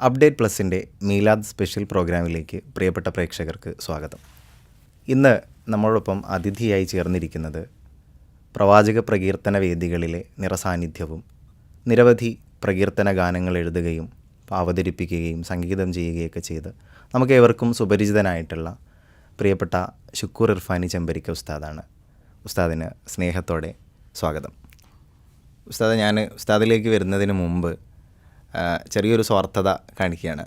Update പ്ലസിൻ്റെ മീലാദ് special പ്രോഗ്രാമിലേക്ക് പ്രിയപ്പെട്ട പ്രേക്ഷകർക്ക് സ്വാഗതം. ഇന്ന് നമ്മളോടൊപ്പം അതിഥിയായി ചേർന്നിരിക്കുന്നത് പ്രവാചക പ്രകീർത്തന വേദികളിലെ നിറസാന്നിധ്യവും നിരവധി പ്രകീർത്തന ഗാനങ്ങൾ എഴുതുകയും അവതരിപ്പിക്കുകയും സംഗീതം ചെയ്യുകയൊക്കെ ചെയ്ത് നമുക്കേവർക്കും സുപരിചിതനായിട്ടുള്ള പ്രിയപ്പെട്ട ഷുക്കൂർ ഇർഫാനി ചെമ്പരിക്ക ഉസ്താദാണ്. ഉസ്താദിന് സ്നേഹത്തോടെ സ്വാഗതം. ഉസ്താദ്, ഞാൻ ഉസ്താദിലേക്ക് വരുന്നതിന് മുമ്പ് ചെറിയൊരു സ്വാർത്ഥത കാണിക്കുകയാണ്.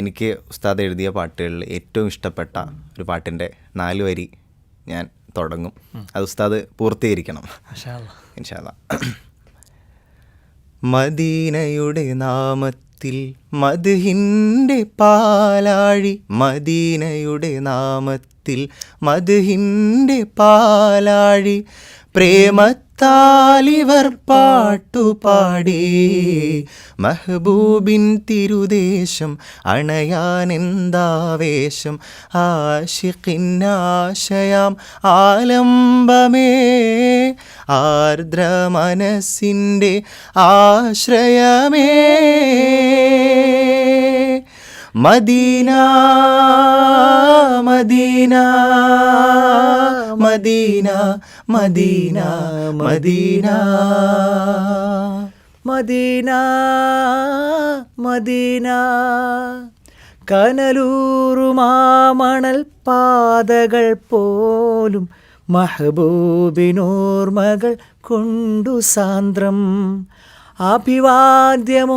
എനിക്ക് ഉസ്താദ് എഴുതിയ പാട്ടുകളിൽ ഏറ്റവും ഇഷ്ടപ്പെട്ട ഒരു പാട്ടിൻ്റെ 4 വരി ഞാൻ തുടങ്ങും. അത് ഉസ്താദ് പൂർത്തീകരിക്കണം ഇൻഷാ അല്ലാഹ്. മദീനയുടെ നാമത്തിൽ മദ്ഹിൻ്റെ പാലാഴി, മദീനയുടെ നാമത്തിൽ മദ്ഹിൻ്റെ പാലാഴി, പ്രേമത്താലിവർ പാട്ടുപാടി, മെഹബൂബിൻ തിരുദേശം അണയാനെന്താവേശം, ആശിഖിന്നാശയാം ആലംബമേ, ആർദ്ര മനസ്സിൻ്റെ ആശ്രയമേ, Medina Medina Medina Medina Medina Medina Medina, കനലൂറുമാമണൽ പാതകൾ പോലും മഹബൂബിനോർമകൾ കൊണ്ടു സാന്ദ്രം, അഭിവാദ്യമോതുമാ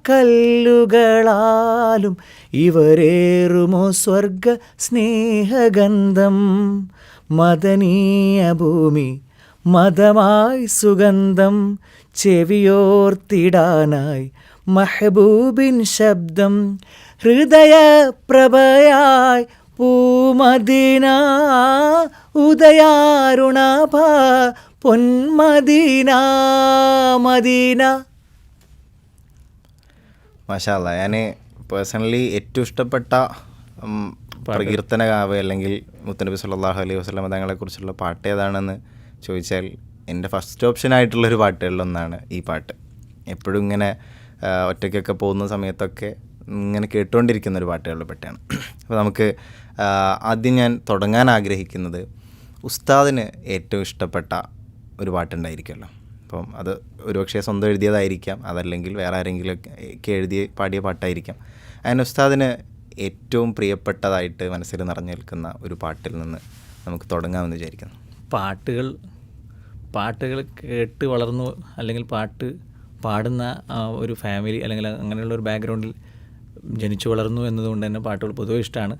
കല്ലുകളാലും ഇവരേറുമോ സ്വർഗ സ്നേഹഗന്ധം, മദനീയ ഭൂമി മതമായി സുഗന്ധം, ചെവിയോർത്തിടാനായി മെഹബൂബിൻ ശബ്ദം, ഹൃദയപ്രഭയായി പൂമദീന, ഉദയാരുണഭ പൊന്മദീന മദീന. മാഷാ അല്ലാഹ്. ഞാൻ പേഴ്സണലി ഏറ്റവും ഇഷ്ടപ്പെട്ട പ്രകീർത്തന കാവ് അല്ലെങ്കിൽ മുത്തനബി സല്ലല്ലാഹു അലൈഹി വസല്ലം തങ്ങളെക്കുറിച്ചുള്ള പാട്ട് ഏതാണെന്ന് ചോദിച്ചാൽ എൻ്റെ ഫസ്റ്റ് ഓപ്ഷനായിട്ടുള്ളൊരു പാട്ടുകളിലൊന്നാണ് ഈ പാട്ട്. എപ്പോഴും ഇങ്ങനെ ഒറ്റയ്ക്കൊക്കെ പോകുന്ന സമയത്തൊക്കെ ഇങ്ങനെ കേട്ടുകൊണ്ടിരിക്കുന്ന ഒരു പാട്ടുകളിൽ പെട്ടാണ്. അപ്പോൾ നമുക്ക് ആദ്യം ഞാൻ തുടങ്ങാൻ ആഗ്രഹിക്കുന്നത് ഉസ്താദിന് ഏറ്റവും ഇഷ്ടപ്പെട്ട ഒരു പാട്ടുണ്ടായിരിക്കുമല്ലോ. അപ്പം അത് ഒരുപക്ഷെ സ്വന്തം എഴുതിയതായിരിക്കാം, അതല്ലെങ്കിൽ വേറെ ആരെങ്കിലുമൊക്കെ പാടിയ പാട്ടായിരിക്കാം. അതിന് ഉസ്താദിന് ഏറ്റവും പ്രിയപ്പെട്ടതായിട്ട് മനസ്സിൽ നിറഞ്ഞു നിൽക്കുന്ന ഒരു പാട്ടിൽ നിന്ന് നമുക്ക് തുടങ്ങാമെന്ന് വിചാരിക്കുന്നു. പാട്ടുകൾ കേട്ട് വളർന്നു, അല്ലെങ്കിൽ പാട്ട് പാടുന്ന ഒരു ഫാമിലി അല്ലെങ്കിൽ അങ്ങനെയുള്ള ഒരു ബാക്ക്ഗ്രൗണ്ടിൽ ജനിച്ചു വളർന്നു എന്നതുകൊണ്ട് തന്നെ പാട്ടുകൾ പൊതുവെ ഇഷ്ടമാണ്.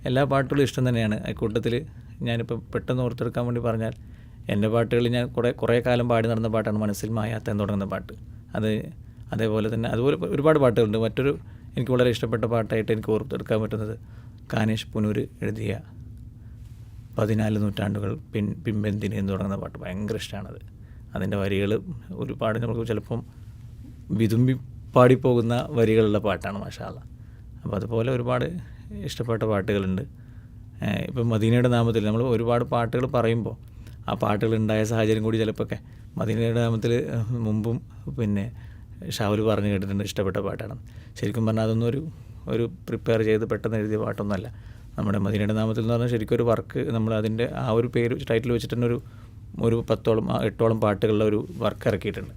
എല്ലാ പാട്ടുകളും ഇഷ്ടം തന്നെയാണ്. കൂട്ടത്തിൽ ഞാനിപ്പോൾ പെട്ടെന്ന് ഓർത്തെടുക്കാൻ വേണ്ടി പറഞ്ഞാൽ, എൻ്റെ പാട്ടുകൾ ഞാൻ കുറേ കാലം പാടി നടന്ന പാട്ടാണ് മനസ്സിൽ മായാത്ത എന്ന് തുടങ്ങുന്ന പാട്ട്. അതേപോലെ തന്നെ അതുപോലെ ഒരുപാട് പാട്ടുകളുണ്ട്. മറ്റൊരു എനിക്ക് വളരെ ഇഷ്ടപ്പെട്ട പാട്ടായിട്ട് എനിക്ക് ഓർത്തെടുക്കാൻ പറ്റുന്നത് കാനേഷ് പുനൂർ എഴുതിയ 14 നൂറ്റാണ്ടുകൾ പിമ്പെന്തിന് എന്ന് തുടങ്ങുന്ന പാട്ട്. ഭയങ്കര ഇഷ്ടമാണത്. അതിൻ്റെ വരികൾ ഒരുപാട് നമുക്ക് ചിലപ്പം വിതുമ്പി പാടിപ്പോകുന്ന വരികളുള്ള പാട്ടാണ് മാഷാ അല്ലാഹ്. അപ്പോൾ അതുപോലെ ഒരുപാട് ഇഷ്ടപ്പെട്ട പാട്ടുകളുണ്ട്. ഇപ്പം മദീനയുടെ നാമത്തിൽ നമ്മൾ ഒരുപാട് പാട്ടുകൾ പറയുമ്പോൾ ആ പാട്ടുകൾ ഉണ്ടായ സാഹചര്യം കൂടി ചിലപ്പോഴൊക്കെ മദീനയുടെ നാമത്തിൽ മുമ്പും പിന്നെ ഷാവുൽ പറഞ്ഞു കേട്ടിട്ടുണ്ട് ഇഷ്ടപ്പെട്ട പാട്ടാണ്. ശരിക്കും പറഞ്ഞാൽ അതൊന്നും ഒരു പ്രിപ്പയർ ചെയ്ത് പെട്ടെന്ന് എഴുതിയ പാട്ടൊന്നുമല്ല. നമ്മുടെ മദീനയുടെ നാമത്തിൽ എന്ന് പറഞ്ഞാൽ ശരിക്കും ഒരു വർക്ക്, നമ്മൾ അതിൻ്റെ ആ ഒരു പേര് ടൈറ്റിൽ വെച്ചിട്ട് തന്നെ ഒരു 8ഓളം പാട്ടുകളുടെ ഒരു വർക്ക് ഇറക്കിയിട്ടുണ്ട്.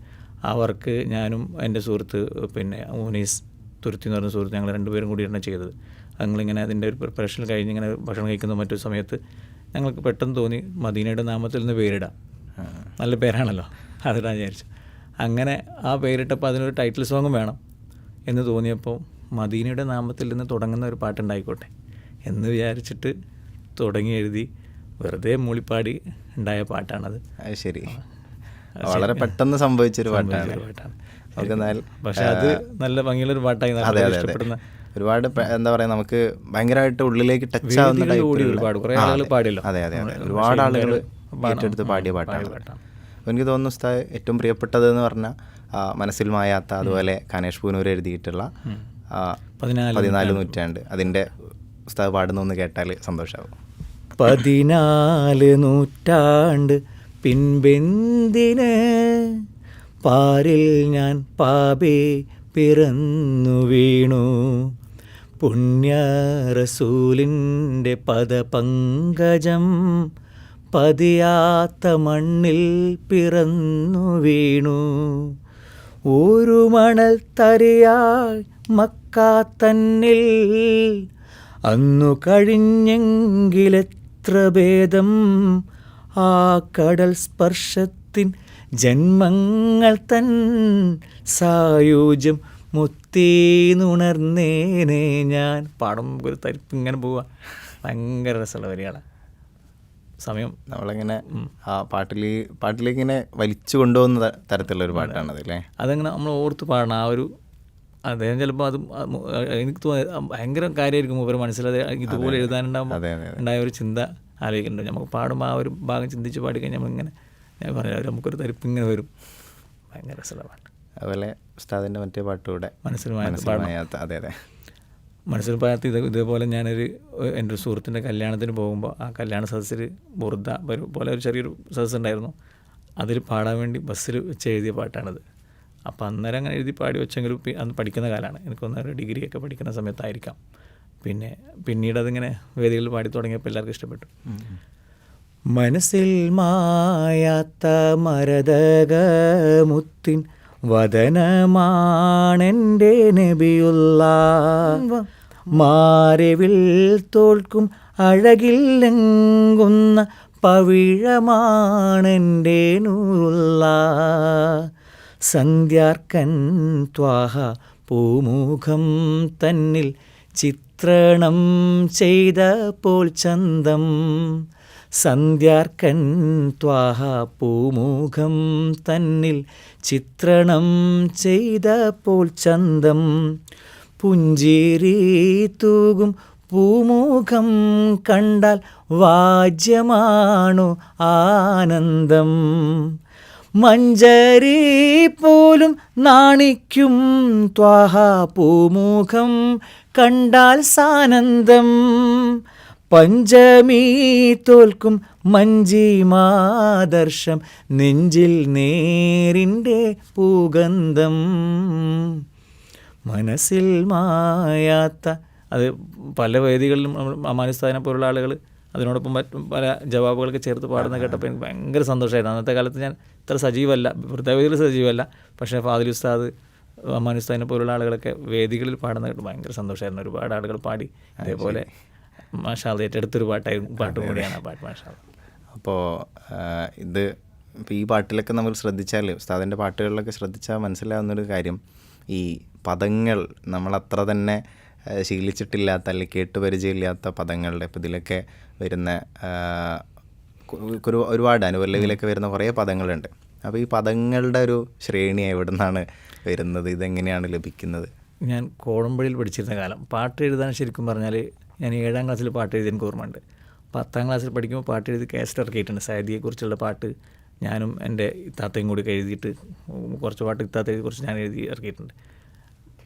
ആ വർക്ക് ഞാനും എൻ്റെ സുഹൃത്ത് പിന്നെ ഊനീസ് തുരുത്തി എന്ന് പറഞ്ഞ സുഹൃത്ത് ഞങ്ങൾ 2 പേരും കൂടിയാണ് ചെയ്തത്. ഞങ്ങളിങ്ങനെ അതിൻ്റെ ഒരു പ്രിപ്പറേഷൻ കഴിഞ്ഞ് ഇങ്ങനെ ഭക്ഷണം കഴിക്കുന്ന മറ്റൊരു സമയത്ത് ഞങ്ങൾക്ക് പെട്ടെന്ന് തോന്നി മദീനയുടെ നാമത്തിൽ നിന്ന് പേരിടാം, നല്ല പേരാണല്ലോ, അതിടാൻ വിചാരിച്ചു. അങ്ങനെ ആ പേരിട്ടപ്പോൾ അതിനൊരു ടൈറ്റിൽ സോങ്ങും വേണം എന്ന് തോന്നിയപ്പോൾ മദീനയുടെ നാമത്തിൽ നിന്ന് തുടങ്ങുന്ന ഒരു പാട്ടുണ്ടായിക്കോട്ടെ എന്ന് വിചാരിച്ചിട്ട് തുടങ്ങി എഴുതി വെറുതെ മൂളിപ്പാടി ഉണ്ടായ പാട്ടാണത്. അത് ശരി, വളരെ പെട്ടെന്ന് സംഭവിച്ചൊരു പാട്ടാണ്. പക്ഷെ അത് നല്ല ഭംഗിയുള്ളൊരു പാട്ടായി, ഇഷ്ടപ്പെടുന്ന ഒരുപാട് എന്താ പറയുക, നമുക്ക് ഭയങ്കരമായിട്ട് ഉള്ളിലേക്ക് ടച്ച് ആവുന്ന ഒരുപാട് കുറേ ആളുകൾ പാടിയല്ലോ. അതെ, ഒരുപാട് ആളുകൾ ഏറ്റെടുത്ത് പാടിയ പാട്ടാണ്. എനിക്ക് തോന്നുന്നു ഉസ്താദ് ഏറ്റവും പ്രിയപ്പെട്ടതെന്ന് പറഞ്ഞാൽ മനസ്സിൽ മായാത്ത, അതുപോലെ കാനേഷ് പൂനൂർ എഴുതിയിട്ടുള്ള 14 നൂറ്റാണ്ട്, അതിൻ്റെ ഉസ്താദ് പാടുന്നൊന്ന് കേട്ടാൽ സന്തോഷമാവും. 14 നൂറ്റാണ്ട് പിൻപെന്തിന് പാരിൽ ഞാൻ പാപേ പിറന്നു വീണു. പുണ്യ റസൂലിൻ്റെ പദപങ്കജം പതിയാത്ത മണ്ണിൽ പിറന്നു വീണു. ഒരു മണൽ തരിയായി മക്ക തന്നിൽ അന്നു കഴിഞ്ഞെങ്കിലെത്ര ഭേദം. ആ കടൽ സ്പർശത്തിൻ ജന്മങ്ങൾ തൻ സായുജ്യം മുത്തീന്നുണർന്നേനെ ഞാൻ. പാടും ഒരു തരിപ്പ് ഇങ്ങനെ പോവുക. ഭയങ്കര രസമുള്ള വരികളാണ്. സമയം നമ്മളിങ്ങനെ ആ പാട്ടിലേക്ക് ഇങ്ങനെ വലിച്ചു കൊണ്ടുപോകുന്ന തരത്തിലുള്ളൊരു പാട്ടാണത് അല്ലേ? അതങ്ങനെ നമ്മൾ ഓർത്ത് പാടണം. ആ ഒരു അദ്ദേഹം ചിലപ്പോൾ അത് എനിക്ക് തോന്നുന്നത് ഭയങ്കര കാര്യമായിരിക്കും മൂപ്പര് മനസ്സിലത് ഇതുപോലെ എഴുതാനുണ്ടാകുമ്പോൾ ഉണ്ടായ ഒരു ചിന്ത ആലോചിക്കുന്നുണ്ട്. നമുക്ക് പാടുമ്പോൾ ആ ഒരു ഭാഗം ചിന്തിച്ച് പാടിക്കഴിഞ്ഞാൽ നമ്മളിങ്ങനെ ഞാൻ പറയാം നമുക്കൊരു തരിപ്പ് ഇങ്ങനെ വരും. ഭയങ്കര രസമുള്ള പാട്ട്. അതുപോലെ ഉസ്താദിൻ്റെ മറ്റേ പാട്ടുകൂടെ മനസ്സിൽ അതെ അതെ മനസ്സിൽ പാർത്ത് ഇതേപോലെ ഞാനൊരു എൻ്റെ ഒരു സുഹൃത്തിൻ്റെ കല്യാണത്തിന് പോകുമ്പോൾ ആ കല്യാണ സദസ്സിൽ ബുർദ പോലെ ഒരു ചെറിയൊരു സദസ്സ് ഉണ്ടായിരുന്നു. അതിൽ പാടാൻ വേണ്ടി ബസ്സിൽ വെച്ച് എഴുതിയ പാട്ടാണിത്. അപ്പോൾ അന്നേരം അങ്ങനെ എഴുതി പാടി വെച്ചെങ്കിലും അന്ന് പഠിക്കുന്ന കാലമാണ്. എനിക്കൊന്നൊരു ഡിഗ്രിയൊക്കെ പഠിക്കുന്ന സമയത്തായിരിക്കാം. പിന്നീട് അതിങ്ങനെ വേദികളിൽ പാടി തുടങ്ങിയപ്പോൾ എല്ലാവർക്കും ഇഷ്ടപ്പെട്ടു. മനസ്സിൽ മായാത്ത മരതകമുത്തിൻ വദനമാണെൻ്റെ നബിയുള്ള. മാരവിൽ തോൽക്കും അഴകില്ലെങ്കുന്ന പവിഴമാണെൻ്റെ നൂറുള്ള. സന്ധ്യാർക്കൻ ത്വാഹ പൂമുഖം തന്നിൽ ചിത്രണം ചെയ്തപ്പോൾ ചന്തം. സന്ധ്യാർക്കൻ ത്വാഹ പൂമുഖം തന്നിൽ ചിത്രണം ചെയ്തപ്പോൾ ചന്തം. പുഞ്ചിരി തൂകും പൂമുഖം കണ്ടാൽ വാജ്യമാണു ആനന്ദം. മഞ്ചരി പോലും നാണിക്കും ത്വാഹ പൂമുഖം കണ്ടാൽ സാനന്ദം. പഞ്ചമി തോൽക്കും മഞ്ജിമാദർശം നെഞ്ചിൽ നേരിൻ്റെ പൂഗന്ധം. മനസ്സിൽ മായാത്ത അത് പല വേദികളിലും അമാനുസ്ഥാനെ പോലുള്ള ആളുകൾ അതിനോടൊപ്പം പല ജവാബുകളൊക്കെ ചേർത്ത് പാടുന്ന കേട്ടപ്പോൾ എനിക്ക് ഭയങ്കര സന്തോഷമായിരുന്നു. അന്നത്തെ കാലത്ത് ഞാൻ ഇത്ര സജീവമല്ല, വൃത്തവേദിയിൽ സജീവമല്ല. പക്ഷേ ഫാദിൽ ഉസ്താദ് അമാനുസ്ഥാനെ പോലുള്ള ആളുകളൊക്കെ വേദികളിൽ പാടുന്ന കേട്ട് ഭയങ്കര സന്തോഷമായിരുന്നു. ഒരുപാട് ആളുകൾ പാടി അതേപോലെ മാഷാഅല്ലാഹ് ഏറ്റെടുത്തൊരു പാട്ടും കൂടിയാണ് ആ പാട്ട്. മാഷാഅല്ലാഹ്. അപ്പോൾ ഇത് ഇപ്പോൾ ഈ പാട്ടിലൊക്കെ നമ്മൾ ശ്രദ്ധിച്ചാൽ ഉസ്താദിൻ്റെ പാട്ടുകളിലൊക്കെ ശ്രദ്ധിച്ചാൽ മനസ്സിലാവുന്നൊരു കാര്യം, ഈ പദങ്ങൾ നമ്മളത്ര തന്നെ ശീലിച്ചിട്ടില്ലാത്ത അല്ലെങ്കിൽ കേട്ടുപരിചയമില്ലാത്ത പദങ്ങളുടെ ഇപ്പോൾ ഇതിലൊക്കെ വരുന്ന ഒരുപാട് അനുപല്ലവിയിലൊക്കെ വരുന്ന കുറേ പദങ്ങളുണ്ട്. അപ്പോൾ ഈ പദങ്ങളുടെ ഒരു ശ്രേണി എവിടെ നിന്നാണ് വരുന്നത്? ഇതെങ്ങനെയാണ് ലഭിക്കുന്നത്? ഞാൻ കോടമ്പഴിയിൽ പഠിച്ചിരുന്ന കാലം പാട്ട് എഴുതാൻ ശരിക്കും പറഞ്ഞാൽ ഞാൻ 7ാം ക്ലാസ്സിൽ പാട്ട് എഴുതി എനിക്ക് ഓർമ്മയുണ്ട്. 10ാം ക്ലാസ്സിൽ പഠിക്കുമ്പോൾ പാട്ട് എഴുതി കാസറ്റ് ഇറക്കിയിട്ടുണ്ട്. സയദിയെക്കുറിച്ചുള്ള പാട്ട് ഞാനും എൻ്റെ ഇത്താത്തയും കൂടി എഴുതിയിട്ട് കുറച്ച് പാട്ട് ഇത്താത്ത എഴുതി കുറച്ച് ഞാൻ എഴുതി ഇറക്കിയിട്ടുണ്ട്.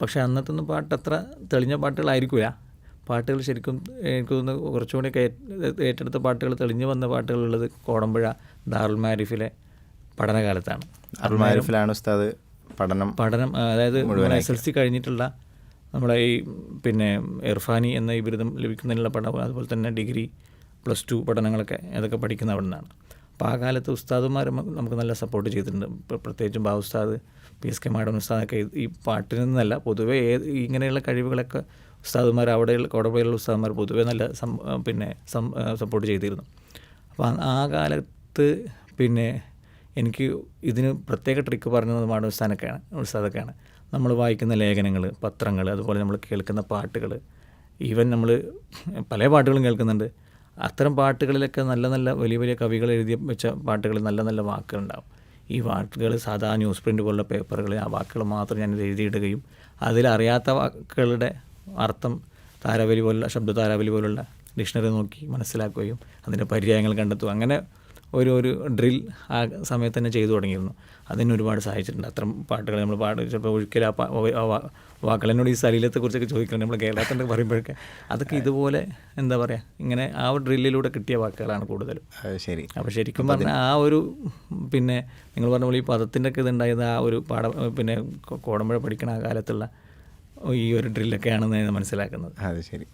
പക്ഷേ അന്നത്തെ ഒന്നും പാട്ട് അത്ര തെളിഞ്ഞ പാട്ടുകളായിരിക്കില്ല. പാട്ടുകൾ ശരിക്കും എനിക്ക് തോന്നുന്നു കുറച്ചുകൂടിയൊക്കെ ഏറ്റെടുത്ത പാട്ടുകൾ തെളിഞ്ഞു വന്ന പാട്ടുകളുള്ളത് കോടമ്പുഴ ദാറുൽ മാരിഫിലെ പഠനകാലത്താണ്. ദാറുൽ മാരിഫിലാണ് ഉസ്താദ് പഠനം അതായത് SLC കഴിഞ്ഞിട്ടുള്ള നമ്മുടെ ഈ ഇർഫാനി എന്ന ഈ ബിരുദം ലഭിക്കുന്നതിനുള്ള പഠനം, അതുപോലെ തന്നെ ഡിഗ്രി +2 പഠനങ്ങളൊക്കെ അതൊക്കെ പഠിക്കുന്ന അവിടെ നിന്നാണ്. അപ്പോൾ ആ കാലത്ത് ഉസ്താദുമാർ നമുക്ക് നല്ല സപ്പോർട്ട് ചെയ്തിട്ടുണ്ട്. പ്രത്യേകിച്ചും ബാ ഉസ്താദ്, PSK മാഡം ഉസ്താദൊക്കെ ഈ പാട്ടിൽ നിന്നല്ല പൊതുവേ ഇങ്ങനെയുള്ള കഴിവുകളൊക്കെ ഉസ്താദുമാർ അവിടെയുള്ള കോടമ്പയിലുള്ള ഉസ്താദുമാർ പൊതുവേ നല്ല സപ്പോർട്ട് ചെയ്തിരുന്നു. അപ്പോൾ ആ കാലത്ത് എനിക്ക് ഇതിന് പ്രത്യേക ട്രിക്ക് പറഞ്ഞത് മാഡം ഉസ്താദൊക്കെയാണ്. നമ്മൾ വായിക്കുന്ന ലേഖനങ്ങൾ, പത്രങ്ങൾ, അതുപോലെ നമ്മൾ കേൾക്കുന്ന പാട്ടുകൾ, ഈവൻ നമ്മൾ പല പാട്ടുകളും കേൾക്കുന്നുണ്ട്. അത്തരം പാട്ടുകളിലൊക്കെ നല്ല നല്ല വലിയ വലിയ കവികൾ എഴുതി വെച്ച പാട്ടുകളിൽ നല്ല നല്ല വാക്കുകളുണ്ടാവും. ഈ വാക്കുകൾ സാധാ ന്യൂസ് പ്രിൻ്റ് പോലുള്ള പേപ്പറുകളിൽ ആ വാക്കുകൾ മാത്രം ഞാൻ എഴുതിയിടുകയും അതിലറിയാത്ത വാക്കുകളുടെ അർത്ഥം താരാവലി പോലുള്ള ശബ്ദ താരാവലി പോലുള്ള ഡിക്ഷണറി നോക്കി മനസ്സിലാക്കുകയും അതിൻ്റെ പര്യായങ്ങൾ കണ്ടെത്തുക, അങ്ങനെ ഒരു ഡ്രിൽ ആ സമയത്ത് തന്നെ ചെയ്തു തുടങ്ങിയിരുന്നു. അതിന് ഒരുപാട് സഹായിച്ചിട്ടുണ്ട്. അത്തരം പാട്ടുകൾ നമ്മൾ ചിലപ്പോൾ ഒരിക്കലും ആ വാക്കുകളെന്നോട് ഈ സലീലത്തെക്കുറിച്ചൊക്കെ ചോദിക്കുന്നുണ്ട് നമ്മൾ കേരളത്തിൻ്റെ പറയുമ്പോഴൊക്കെ അതൊക്കെ ഇതുപോലെ എന്താ പറയുക ഇങ്ങനെ ആ ഒരു ഡ്രില്ലിലൂടെ കിട്ടിയ വാക്കുകളാണ് കൂടുതലും. ശരി. അപ്പോൾ ശരിക്കും പറഞ്ഞാൽ ആ ഒരു പിന്നെ നിങ്ങൾ പറഞ്ഞ പോലെ ഈ പദത്തിൻ്റെ ഒക്കെ ഇതുണ്ടായത് ആ ഒരു പിന്നെ കോടമ്പുഴ പഠിക്കണ ആ കാലത്തുള്ള ഈ ഒരു ഡ്രില്ലൊക്കെയാണെന്ന് ഞാൻ മനസ്സിലാക്കുന്നത്. അത് ശരി.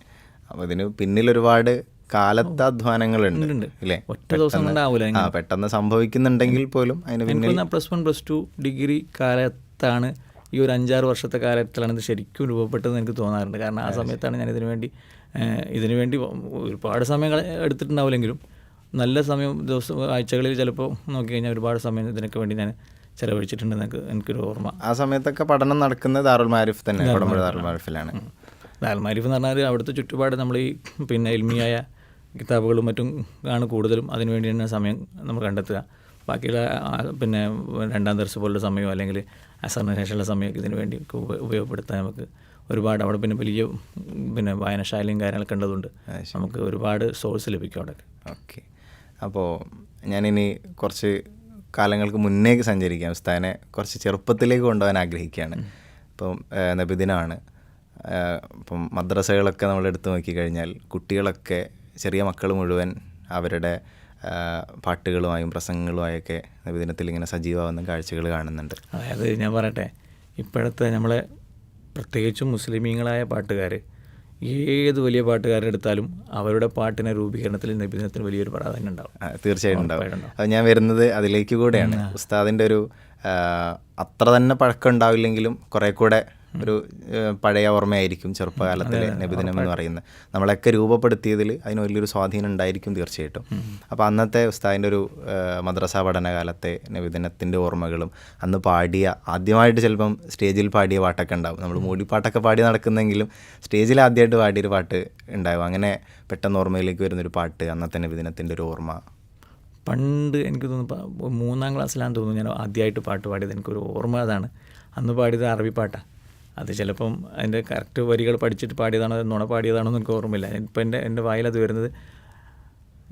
അപ്പോൾ ഇതിന് പിന്നിലൊരുപാട് കാലത്തെ അധ്വാനങ്ങളുണ്ട് അല്ലേ? ഒറ്റ ദിവസം കൊണ്ടാവില്ല, പെട്ടെന്ന് സംഭവിക്കുന്നുണ്ടെങ്കിൽ പോലും അതിന് പിന്നിൽ +1 +2 ഡിഗ്രി കാലത്താണ് ഈ ഒരു 5-6 വർഷത്തെ കാലത്തിലാണ് ഇത് ശരിക്കും രൂപപ്പെട്ടതെന്ന് എനിക്ക് തോന്നാറുണ്ട്. കാരണം ആ സമയത്താണ് ഞാൻ ഇതിനു വേണ്ടി ഒരുപാട് സമയം എടുത്തിട്ടുണ്ടാവില്ലെങ്കിലും നല്ല സമയം ആഴ്ചകളിൽ ചിലപ്പോൾ നോക്കിക്കഴിഞ്ഞാൽ ഒരുപാട് സമയം ഇതിനൊക്കെ വേണ്ടി ഞാൻ ചിലവഴിച്ചിട്ടുണ്ടെന്ന് എനിക്കൊരു ഓർമ്മ. ആ സമയത്തൊക്കെ പഠനം നടക്കുന്നത് ദാറുൽ മാരിഫ് തന്നെ, കോടമ്പുഴ ദാറുൽ മാരിഫിലാണ്. ദാറുൽ മാരിഫ് എന്ന് പറഞ്ഞാൽ അവിടുത്തെ ചുറ്റുപാട് നമ്മൾ ഈ പിന്നെ ഇൽമിയായ കിതാബുകളും മറ്റും ആണ് കൂടുതലും. അതിനുവേണ്ടി തന്നെ സമയം നമ്മൾ കണ്ടെത്തുക. ബാക്കിയുള്ള പിന്നെ 2ാം ദർസ് പോലുള്ള സമയമോ അല്ലെങ്കിൽ അസറിന് ശേഷമുള്ള സമയമൊക്കെ ഇതിനു വേണ്ടി ഉപയോഗപ്പെടുത്താൻ നമുക്ക് ഒരുപാട് അവിടെ പിന്നെ വലിയ പിന്നെ വായനശാലയും കാര്യങ്ങളൊക്കെ ഉള്ളതുകൊണ്ട് നമുക്ക് ഒരുപാട് സോഴ്സ് ലഭിക്കും അവിടെ. ഓക്കെ. അപ്പോൾ ഞാനിനി കുറച്ച് കാലങ്ങൾക്ക് മുന്നേക്ക് സഞ്ചരിക്കാം. ഉസ്താദിനെ കുറച്ച് ചെറുപ്പത്തിലേക്ക് കൊണ്ടുപോകാൻ ആഗ്രഹിക്കുകയാണ്. ഇപ്പം നബിദിനമാണ്. ഇപ്പം മദ്രസകളൊക്കെ നമ്മൾ എടുത്തു നോക്കിക്കഴിഞ്ഞാൽ കുട്ടികളൊക്കെ ചെറിയ മക്കൾ മുഴുവൻ അവരുടെ പാട്ടുകളുമായും പ്രസംഗങ്ങളുമായൊക്കെ നബിദിനത്തിൽ ഇങ്ങനെ സജീവമാവുന്ന കാഴ്ചകൾ കാണുന്നുണ്ട്. അതായത് ഞാൻ പറയട്ടെ, ഇപ്പോഴത്തെ നമ്മളെ പ്രത്യേകിച്ചും മുസ്ലിമീങ്ങളായ പാട്ടുകാർ ഏത് വലിയ പാട്ടുകാരെടുത്താലും അവരുടെ പാട്ടിനെ രൂപീകരണത്തിൽ നബിദിനത്തിന് വലിയൊരു പ്രാധാന്യം ഉണ്ടാവും. തീർച്ചയായിട്ടും ഉണ്ടാവും. അത് ഞാൻ വരുന്നത് അതിലേക്ക് കൂടെയാണ്. ഉസ്താദിൻ്റെ ഒരു അത്ര തന്നെ പഴക്കം ഉണ്ടാവില്ലെങ്കിലും കുറേ കൂടെ ഒരു പഴയ ഓർമ്മയായിരിക്കും ചെറുപ്പകാലത്തിലെ നബിദിനം എന്ന് പറയുന്നത്. നമ്മളൊക്കെ രൂപപ്പെടുത്തിയതിൽ അതിന് വലിയൊരു സ്വാധീനം ഉണ്ടായിരിക്കും തീർച്ചയായിട്ടും. അപ്പോൾ അന്നത്തെ ഉസ്താദിൻ്റെ ഒരു മദ്രസ പഠനകാലത്തെ നബിദിനത്തിൻ്റെ ഓർമ്മകളും അന്ന് പാടിയ ആദ്യമായിട്ട് ചിലപ്പം സ്റ്റേജിൽ പാടിയ പാട്ടൊക്കെ ഉണ്ടാവും. നമ്മൾ മൂടിപ്പാട്ടൊക്കെ പാടി നടക്കുന്നെങ്കിലും സ്റ്റേജിൽ ആദ്യമായിട്ട് പാടിയൊരു പാട്ട് ഉണ്ടാവും. അങ്ങനെ പെട്ടെന്ന് ഓർമ്മയിലേക്ക് വരുന്നൊരു പാട്ട്, അന്നത്തെ നബിദിനത്തിൻ്റെ ഒരു ഓർമ്മ. പണ്ട് എനിക്ക് തോന്നുന്നു 3ാം ക്ലാസ്സിലാന്ന് തോന്നുന്നു ഞാൻ ആദ്യമായിട്ട് പാട്ട് പാടിയത്. എനിക്കൊരു ഓർമ്മ അതാണ്. അന്ന് പാടിയത് അറബി പാട്ടാണ്. അത് ചിലപ്പം അതിൻ്റെ കറക്റ്റ് വരികൾ പഠിച്ചിട്ട് പാടിയതാണോ നുണ പാടിയതാണോ എന്ന് എനിക്ക് ഓർമ്മയില്ല. ഇപ്പം എൻ്റെ വായിലത് വരുന്നത്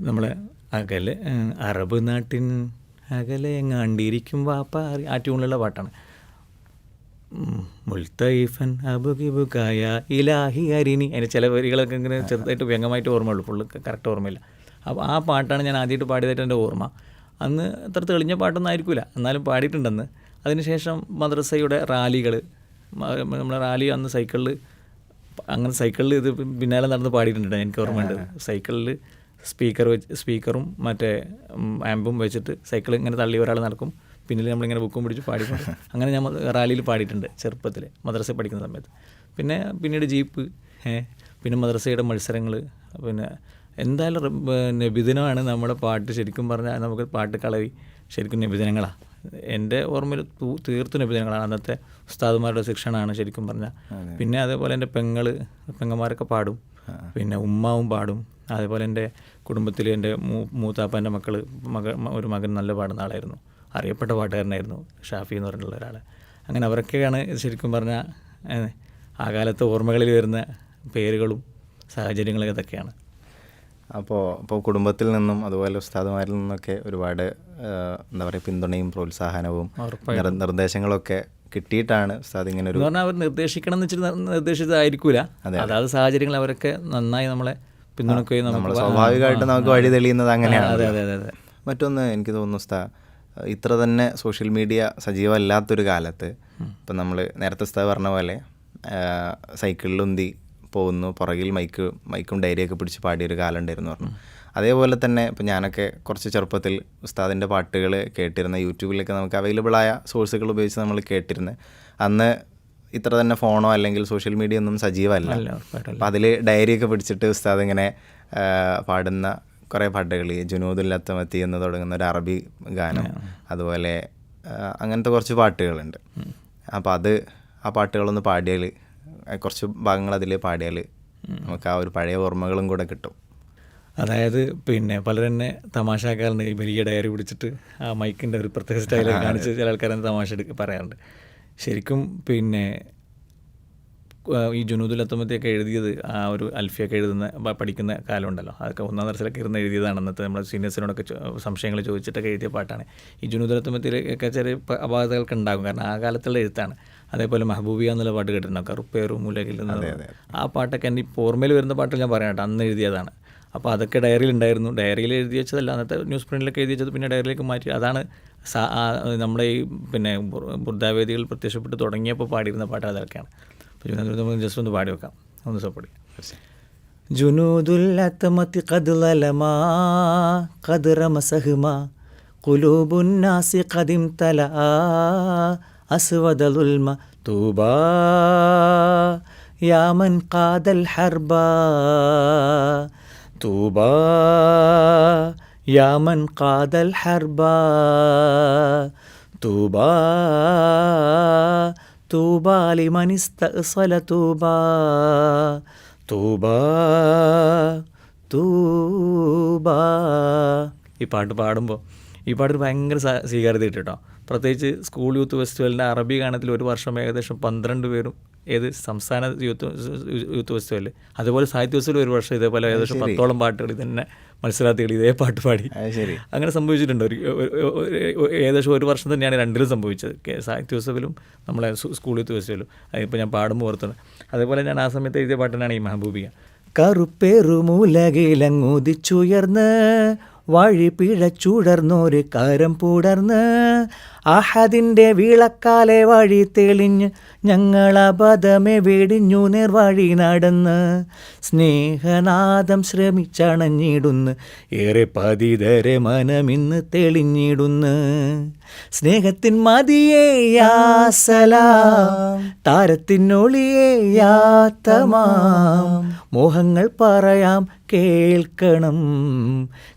നമ്മളെ അകലെ അറബ് നാട്ടിൻ അകലെ എങ്ങാണ്ടിരിക്കും വാപ്പ ആ ട്യൂണിലുള്ള പാട്ടാണ്. മുൽത്തൈഫൻ അബുകിബുക്കായ ഇലാഹി അരിനി. അതിൻ്റെ ചില വരികളൊക്കെ ഇങ്ങനെ ചെറുതായിട്ട് വ്യംഗമായിട്ട് ഓർമ്മയുള്ളൂ, ഫുള്ള് കറക്റ്റ് ഓർമ്മയില്ല. അപ്പോൾ ആ പാട്ടാണ് ഞാൻ ആദ്യമായിട്ട് പാടിയതായിട്ട് എൻ്റെ ഓർമ്മ. അന്ന് അത്ര തെളിഞ്ഞ പാട്ടൊന്നും ആയിരിക്കില്ല, എന്നാലും പാടിയിട്ടുണ്ടെന്ന്. അതിനുശേഷം മദ്രസയുടെ റാലികൾ, നമ്മളെ റാലി അന്ന് സൈക്കിളിൽ ഇത് പിന്നാലെ നടന്ന് പാടിയിട്ടുണ്ട്. എനിക്ക് ഓർമ്മയുണ്ട്. സൈക്കിളിൽ സ്പീക്കറും മറ്റേ ആമ്പും വെച്ചിട്ട് സൈക്കിൾ ഇങ്ങനെ തള്ളി ഒരാൾ നടക്കും, പിന്നിൽ നമ്മളിങ്ങനെ ബുക്കും പിടിച്ച് പാടിക്കൊണ്ട് അങ്ങനെ ഞാൻ റാലിയിൽ പാടിയിട്ടുണ്ട് ചെറുപ്പത്തിൽ മദ്രസ പഠിക്കുന്ന സമയത്ത്. പിന്നീട് ജീപ്പ്, പിന്നെ മദ്രസയുടെ മത്സരങ്ങൾ. പിന്നെ എന്തായാലും നബിദിനമാണ് നമ്മുടെ പാട്ട്. ശരിക്കും പറഞ്ഞാൽ നമുക്ക് പാട്ട് കളരി ശരിക്കും നബിദിനങ്ങളാണ്. എൻ്റെ ഓർമ്മയിൽ തീർത്തും നബിദിനങ്ങളാണ്. അന്നത്തെ ഉസ്താദുമാരുടെ ശിക്ഷണമാണ് ശരിക്കും പറഞ്ഞാൽ. പിന്നെ അതേപോലെ എൻ്റെ പെങ്ങന്മാരൊക്കെ പാടും, പിന്നെ ഉമ്മാവും പാടും. അതേപോലെ എൻ്റെ കുടുംബത്തിൽ എൻ്റെ മൂത്താപ്പൻ്റെ ഒരു മകൻ നല്ല പാടുന്ന ആളായിരുന്നു, അറിയപ്പെട്ട പാട്ടുകാരനായിരുന്നു, ഷാഫി എന്ന് പറഞ്ഞിട്ടുള്ള ഒരാൾ. അങ്ങനെ അവരൊക്കെയാണ് ശരിക്കും പറഞ്ഞാൽ ആ കാലത്തെ ഓർമ്മകളിൽ വരുന്ന പേരുകളും സാഹചര്യങ്ങളും ഇതൊക്കെയാണ്. അപ്പോൾ കുടുംബത്തിൽ നിന്നും അതുപോലെ ഉസ്താദുമാരിൽ നിന്നൊക്കെ ഒരുപാട് എന്താ പറയുക പിന്തുണയും പ്രോത്സാഹനവും നിർദ്ദേശങ്ങളൊക്കെ കിട്ടിയിട്ടാണ് ഉസ്താദ് ഇങ്ങനെ ഒരു പറഞ്ഞാൽ അവർ നിർദ്ദേശിക്കണം എന്ന് വെച്ചിട്ട് നിർദ്ദേശിച്ചതായിരിക്കില്ല. അതായത് സാഹചര്യങ്ങൾ അവരൊക്കെ നന്നായി നമ്മളെ പിന്തുണക്കുകയും നമ്മൾ സ്വാഭാവികമായിട്ട് നമുക്ക് വഴി തെളിയുന്നത് അങ്ങനെയാണ്. മറ്റൊന്ന് എനിക്ക് തോന്നുന്നു ഉസ്താദ് ഇത്ര തന്നെ സോഷ്യൽ മീഡിയ സജീവമല്ലാത്തൊരു കാലത്ത് ഇപ്പം നമ്മൾ നേരത്തെ ഉസ്താദ് പറഞ്ഞ പോലെ സൈക്കിളിലുന്തി പോകുന്നു, പുറകിൽ മൈക്കും ഡയറിയൊക്കെ പിടിച്ച് പാടിയൊരു കാലം ഉണ്ടായിരുന്നു പറഞ്ഞു. അതേപോലെ തന്നെ ഇപ്പം ഞാനൊക്കെ കുറച്ച് ചെറുപ്പത്തിൽ ഉസ്താദിൻ്റെ പാട്ടുകൾ കേട്ടിരുന്ന യൂട്യൂബിലൊക്കെ നമുക്ക് അവൈലബിളായ സോഴ്സുകൾ ഉപയോഗിച്ച് നമ്മൾ കേട്ടിരുന്നത്. അന്ന് ഇത്ര തന്നെ ഫോണോ അല്ലെങ്കിൽ സോഷ്യൽ മീഡിയ ഒന്നും സജീവമല്ല. അപ്പം അതിൽ ഡയറിയൊക്കെ പിടിച്ചിട്ട് ഉസ്താദ് ഇങ്ങനെ പാടുന്ന കുറേ പാട്ടുകൾ, ജുനൂദുല്ലത്തമത്തി എന്ന് തുടങ്ങുന്ന ഒരു അറബി ഗാനം, അതുപോലെ അങ്ങനത്തെ കുറച്ച് പാട്ടുകളുണ്ട്. അപ്പോൾ ആ പാട്ടുകളൊന്ന് പാടിയാൽ, കുറച്ച് ഭാഗങ്ങൾ അതിൽ പാടിയാൽ നമുക്ക് ആ ഒരു പഴയ ഓർമ്മകളും കൂടെ കിട്ടും. അതായത് പിന്നെ പലരും തന്നെ തമാശക്കാരുണ്ട്, ഈ വലിയ ഡയറി പിടിച്ചിട്ട് ആ മൈക്കിൻ്റെ ഒരു പ്രത്യേക സ്റ്റൈലൊക്കെ കാണിച്ച് ചില ആൾക്കാരെ തമാശ പറയാറുണ്ട്. ശരിക്കും പിന്നെ ഈ ജുനൂദുൽ അത്തമത്തെയൊക്കെ എഴുതിയത് ആ ഒരു അൽഫിയൊക്കെ എഴുതുന്ന പഠിക്കുന്ന കാലമുണ്ടല്ലോ, അതൊക്കെ ഒന്നാം തരത്തിലൊക്കെ ഇരുന്ന് എഴുതിയതാണ്. അന്നത്തെ നമ്മൾ സീനിയേഴ്സിനോടൊക്കെ സംശയങ്ങൾ ചോദിച്ചിട്ടൊക്കെ എഴുതിയ പാട്ടാണ്. ഈ ജുനൂദുൽ അത്തമത്തിലൊക്കെ ചെറിയ അപാകതകൾക്ക് ഉണ്ടാകും, കാരണം ആ കാലത്തുള്ള എഴുത്താണ്. അതേപോലെ മെഹബൂബിയ എന്നുള്ള പാട്ട് കേട്ടിട്ടുണ്ടോ, കറുപ്പേറും മൂലകിൽ നിന്ന്. ആ പാട്ടൊക്കെ എൻ്റെ ഇപ്പോൾ ഓർമ്മയിൽ വരുന്ന പാട്ട് ഞാൻ പറയാം കേട്ടോ, അന്ന് എഴുതിയതാണ്. അപ്പോൾ അതൊക്കെ ഡയറിയിൽ ഉണ്ടായിരുന്നു. ഡയറിയിൽ എഴുതി വെച്ചതല്ല, അന്നത്തെ ന്യൂസ് പ്രിൻറ്റിലൊക്കെ എഴുതി വെച്ചത് പിന്നെ ഡയറിയിലേക്ക് മാറ്റി. അതാണ് നമ്മുടെ ഈ പിന്നെ ബുർദാവേദികൾ പ്രത്യക്ഷപ്പെട്ട് തുടങ്ങിയപ്പോൾ പാടിയിരുന്ന പാട്ട് അതൊക്കെയാണ്. അപ്പോൾ ജസ്റ്റ് ഒന്ന് പാടി വെക്കാം, ഒന്ന് സപ്പോർട്ട് ചെയ്യാം. ജുനൂദുൽ അത്മത്തി ഖദ് ലലമാ ഖദ് റമസഹ്മാ ഖുലൂബുൻ നാസി ഖദിം തലാ അസ്വദൽ ഉൽമ തൂബാ യാ മൻ ഖാദൽ ഹർബാ തൂബാ യാ മൻ ഖാദൽ ഹർബാ തൂബാ തൂബാ ലിമൻ ഇസ്തഅ്സല തൂബാ തൂബാ തൂബാ. ഈ പാട്ട് പാടുമ്പോൾ ഈ പാട്ട് ഭയങ്കര സ്വീകാര്യത കിട്ടും കേട്ടോ. പ്രത്യേകിച്ച് സ്കൂൾ യൂത്ത് ഫെസ്റ്റിവലിൻ്റെ അറബി ഗാനത്തിൽ ഒരു വർഷം ഏകദേശം 12 പേരും ഏത് സംസ്ഥാന യൂത്ത് ഫെസ്റ്റിവലിൽ, അതുപോലെ സാഹിത്യോത്സവത്തിൽ ഒരു വർഷം ഇതേപോലെ ഏകദേശം 10ഓളം പാട്ടുകൾ ഇതന്നെ മത്സരാർത്ഥികൾ ഇതേ പാട്ട് പാടി. അങ്ങനെ സംഭവിച്ചിട്ടുണ്ട്. ഏകദേശം ഒരു വർഷം തന്നെയാണ് രണ്ടിലും സംഭവിച്ചത്, സാഹിത്യോത്സവത്തിലും നമ്മളെ സ്കൂൾ യൂത്ത് ഫെസ്റ്റിവലും. അതിപ്പോൾ ഞാൻ പാടുമ്പോൾ ഓർത്തുന്നത്. അതേപോലെ ഞാൻ ആ സമയത്ത് എഴുതിയ പാട്ടാണ് ഈ മെഹബൂബിയ. കറുപ്പേറുമൂലകിലങ്ങുദിച്ചുയർന്ന് വഴി പിഴച്ചുടർന്നൊരു കാരം പൂടർന്ന് അഹദിൻ്റെ വിളക്കാലെ വഴി തെളിഞ്ഞ് ഞങ്ങളബദ്ധമെ വെടിഞ്ഞു നേർവഴി നടന്ന് സ്നേഹനാദം ശ്രമിച്ചണഞ്ഞിടുന്ന് ഏറെ പതിതരെ മനമിന്ന് തെളിഞ്ഞിടുന്ന് സ്നേഹത്തിൻ മതിയേ യാ സലാം താരത്തിനൊളിയേ യാ തമാം മോഹങ്ങൾ പറയാം കേൾക്കണം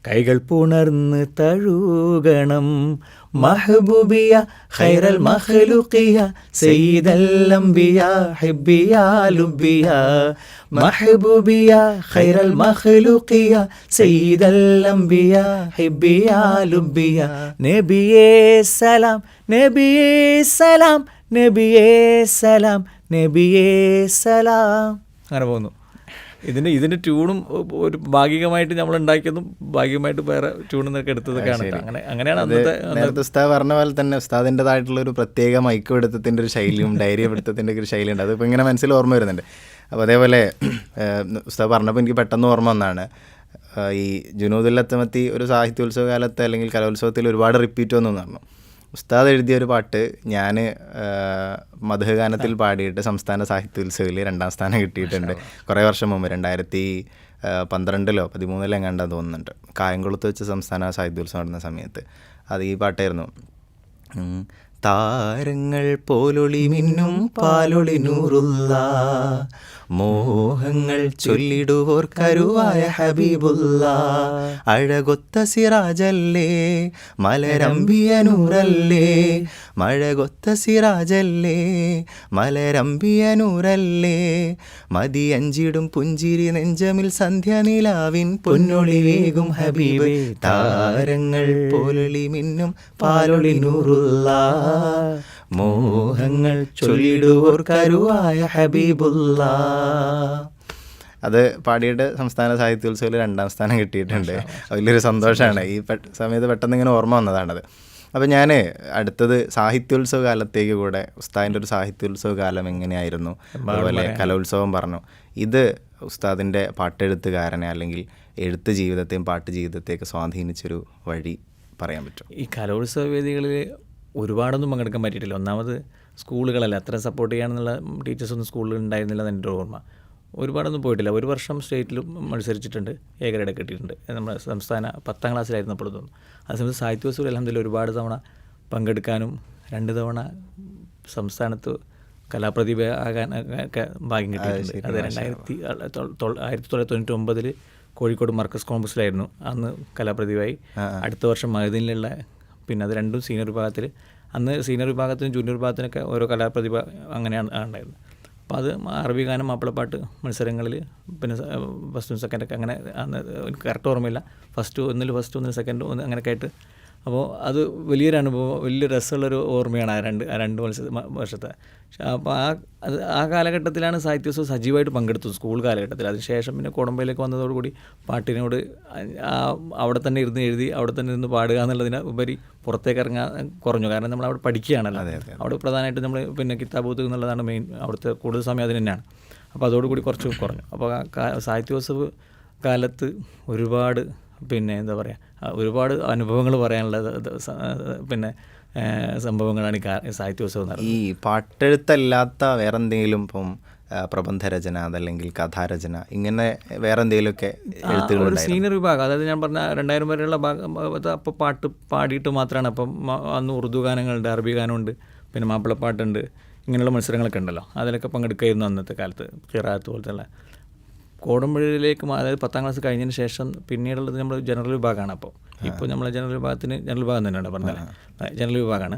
കൈകൾ പുണർന്ന് തഴുകണം മഹബൂബിയ ഖൈറൽ മഖ്ലൂഖിയ സയ്യിദൽ അംബിയ ഹിബ്ബിയ ലുബ്ബിയ മഹബൂബിയ ഖൈറൽ മഖ്ലൂഖിയ സയ്യിദൽ അംബിയ ഹിബ്ബിയ ലുബ്ബിയ നബിയേ സലാം നബിയേ സലാം നബിയേ സലാം നബിയേ സലാം. അങ്ങനെ പോകുന്നു. ഇതിൻ്റെ ട്യൂണും ഒരു ഭാഗികമായിട്ട് നമ്മൾ ഉണ്ടാക്കിയതും ഭാഗികമായിട്ട് വേറെ ട്യൂണെന്നൊക്കെ എടുത്തതൊക്കെയാണ്. അങ്ങനെയാണ് നേരത്തെ ഉസ്താദ് പറഞ്ഞ പോലെ തന്നെ ഉസ്താദിൻ്റെതായിട്ടുള്ള ഒരു പ്രത്യേക മൈക്കപിടുത്തത്തിൻ്റെ ഒരു ശൈലിയും ഡയറി പിടുത്തത്തിൻ്റെ ഒക്കെ ഒരു ശൈലിയുണ്ട്. അതിപ്പോൾ ഇങ്ങനെ മനസ്സിൽ ഓർമ്മ വരുന്നുണ്ട്. അപ്പോൾ അതേപോലെ ഉസ്താദ് പറഞ്ഞപ്പോൾ എനിക്ക് പെട്ടെന്ന് ഓർമ്മ വന്നതാണ് ഈ ജുനൂദുൽ അത്തമത്തി ഒരു സാഹിത്യോത്സവ കാലത്ത് അല്ലെങ്കിൽ കലോത്സവത്തിൽ ഒരുപാട് റിപ്പീറ്റ് വന്നു എന്ന് പറഞ്ഞു. ഉസ്താദ് എഴുതിയ ഒരു പാട്ട് ഞാൻ മദ്ഹ് ഗാനത്തിൽ പാടിയിട്ട് സംസ്ഥാന സാഹിത്യോത്സവത്തിൽ 2ാം സ്ഥാനം കിട്ടിയിട്ടുണ്ട്. കുറേ വർഷം മുമ്പ് 2012 13 എങ്ങാണ്ടാന്ന് തോന്നുന്നുണ്ട്. കായംകുളത്ത് വെച്ച് സംസ്ഥാന സാഹിത്യോത്സവം നടന്ന സമയത്ത് അത് ഈ പാട്ടായിരുന്നു. താരങ്ങൾ പോലൊളി മിന്നും പാലൊളി നൂറുള്ള മോഹങ്ങൾ ചൊല്ലിടുവോർ കരുവായ ഹബീബുള്ള അഴകൊത്ത സിറാജല്ലേ മലരമ്പിയ നൂറല്ലേ മഴകൊത്ത സിറാജല്ലേ മലരമ്പിയ നൂറല്ലേ മതിയഞ്ചിടും പുഞ്ചിരി നെഞ്ചമിൽ സന്ധ്യനിലാവിൻ പൊന്നൊളി വേകും ഹബീബ് താരങ്ങൾ പോലൊളി മിന്നും പാലൊളി നൂറുള്ള മോഹങ്ങൾ ചൊല്ലിടുവോർ കരുവായ ഹബീബുള്ള. അത് പാടിയിട്ട് സംസ്ഥാന സാഹിത്യോത്സവത്തിൽ 2ാം സ്ഥാനം കിട്ടിയിട്ടുണ്ട്. വലിയൊരു സന്തോഷമാണ്. ഈ സമയത്ത് പെട്ടെന്ന് ഇങ്ങനെ ഓർമ്മ വന്നതാണത്. അപ്പോൾ ഞാൻ അടുത്തത് സാഹിത്യോത്സവ കാലത്തേക്ക് കൂടെ ഉസ്താദിൻ്റെ ഒരു സാഹിത്യോത്സവ കാലം എങ്ങനെയായിരുന്നു, അതുപോലെ കലോത്സവം പറഞ്ഞു. ഇത് ഉസ്താദിൻ്റെ പാട്ടെഴുത്തുകാരനെ അല്ലെങ്കിൽ എഴുത്ത് ജീവിതത്തെയും പാട്ട് ജീവിതത്തെയൊക്കെ സ്വാധീനിച്ചൊരു വഴി പറയാൻ പറ്റും? ഈ കലോത്സവ വേദികളിൽ ഒരുപാടൊന്നും പങ്കെടുക്കാൻ പറ്റിയിട്ടില്ല. ഒന്നാമത് സ്കൂളുകളല്ല, അത്ര സപ്പോർട്ട് ചെയ്യാനുള്ള ടീച്ചേഴ്സൊന്നും സ്കൂളിൽ ഉണ്ടായിരുന്നില്ല എന്ന് എൻ്റെ ഓർമ്മ. ഒരുപാടൊന്നും പോയിട്ടില്ല. ഒരു വർഷം സ്റ്റേറ്റിലും മത്സരിച്ചിട്ടുണ്ട്, എ ഗ്രേഡ് കിട്ടിയിട്ടുണ്ട്. നമ്മുടെ സംസ്ഥാന 10ാം ക്ലാസ്സിലായിരുന്നപ്പോൾ തോന്നുന്നു. അതേസമയത്ത് സാഹിത്യോത്സവം അൽഹംദുലില്ലാഹ് ഒരുപാട് തവണ പങ്കെടുക്കാനും 2 തവണ സംസ്ഥാനത്ത് കലാപ്രതിഭ ആകാൻ ഒക്കെ ഭാഗ്യം കിട്ടിയിട്ടുണ്ട്. അത് 1999 കോഴിക്കോട് മർക്കസ് കോമ്പസിലായിരുന്നു അന്ന് കലാപ്രതിഭയായി. അടുത്ത വർഷം മഹദിനിലുള്ള, പിന്നെ അത് രണ്ടും സീനിയർ വിഭാഗത്തിൽ. അന്ന് സീനിയർ വിഭാഗത്തിനും ജൂനിയർ വിഭാഗത്തിനൊക്കെ ഓരോ കലാപ്രതിഭ അങ്ങനെയാണ് ഉണ്ടായിരുന്നത്. അപ്പോൾ അത് അറബി ഗാനം മാപ്പിളപ്പാട്ട് മത്സരങ്ങളിൽ പിന്നെ ഫസ്റ്റും സെക്കൻഡൊക്കെ അങ്ങനെ അന്ന് എനിക്ക് കറക്റ്റ് ഓർമ്മയില്ല. ഒന്നിൽ ഫസ്റ്റ് ഒന്നിൽ സെക്കൻഡ് അങ്ങനെയൊക്കെ ആയിട്ട് അപ്പോൾ അത് വലിയൊരു അനുഭവം, വലിയ രസമുള്ളൊരു ഓർമ്മയാണ് ആ രണ്ട് വർഷത്തെ. അപ്പോൾ ആ കാലഘട്ടത്തിലാണ് സാഹിത്യോത്സവം സജീവമായിട്ട് പങ്കെടുത്തത്, സ്കൂൾ കാലഘട്ടത്തിൽ. അതിനുശേഷം പിന്നെ കോടമ്പയിലേക്ക് വന്നതോടുകൂടി പാട്ടിനോട് അവിടെ തന്നെ ഇരുന്ന് എഴുതി അവിടെ തന്നെ ഇരുന്ന് പാടുക എന്നുള്ളതിന് ഉപരി പുറത്തേക്ക് ഇറങ്ങാൻ കുറഞ്ഞു. കാരണം നമ്മൾ അവിടെ പഠിക്കുകയാണല്ലോ. അവിടെ പ്രധാനമായിട്ട് നമ്മൾ പിന്നെ കിതാബൂത്ത് എന്നുള്ളതാണ് മെയിൻ, അവിടുത്തെ കൂടുതൽ സമയം അതിന് തന്നെയാണ്. അപ്പോൾ അതോടുകൂടി കുറച്ച് കുറഞ്ഞു. അപ്പോൾ സാഹിത്യോത്സവ കാലത്ത് ഒരുപാട് പിന്നെ എന്താ പറയുക, ഒരുപാട് അനുഭവങ്ങൾ പറയാനുള്ള പിന്നെ സംഭവങ്ങളാണ് ഈ സാഹിത്യോത്സവം എന്ന് പറയുന്നത്. ഈ പാട്ടെഴുത്തല്ലാത്ത വേറെ എന്തെങ്കിലും ഇപ്പം പ്രബന്ധരചന അതല്ലെങ്കിൽ കഥാരചന ഇങ്ങനെ വേറെ എന്തെങ്കിലുമൊക്കെ എഴുത്തുകൾ? ഒരു സീനിയർ വിഭാഗം, അതായത് ഞാൻ പറഞ്ഞ 2000 വരെയുള്ള ഭാഗത്ത് അപ്പോൾ പാട്ട് പാടിയിട്ട് മാത്രമാണ്. അപ്പം അന്ന് ഉറുദു ഗാനങ്ങളുണ്ട്, അറബി ഗാനമുണ്ട്, പിന്നെ മാപ്പിളപ്പാട്ടുണ്ട്, ഇങ്ങനെയുള്ള മത്സരങ്ങളൊക്കെ ഉണ്ടല്ലോ. അതിലൊക്കെ പങ്കെടുക്കുകയായിരുന്നു അന്നത്തെ കാലത്ത്. ഖിറാത്ത് പോലത്തെ കോടമ്പഴിയിലേക്ക്, അതായത് 10ാം ക്ലാസ് കഴിഞ്ഞതിന് ശേഷം പിന്നീടുള്ളത് നമ്മൾ ജനറൽ വിഭാഗമാണ്. ഇപ്പോൾ നമ്മളെ ജനറൽ വിഭാഗം തന്നെയാണ് പറഞ്ഞത്, ജനറൽ വിഭാഗമാണ്.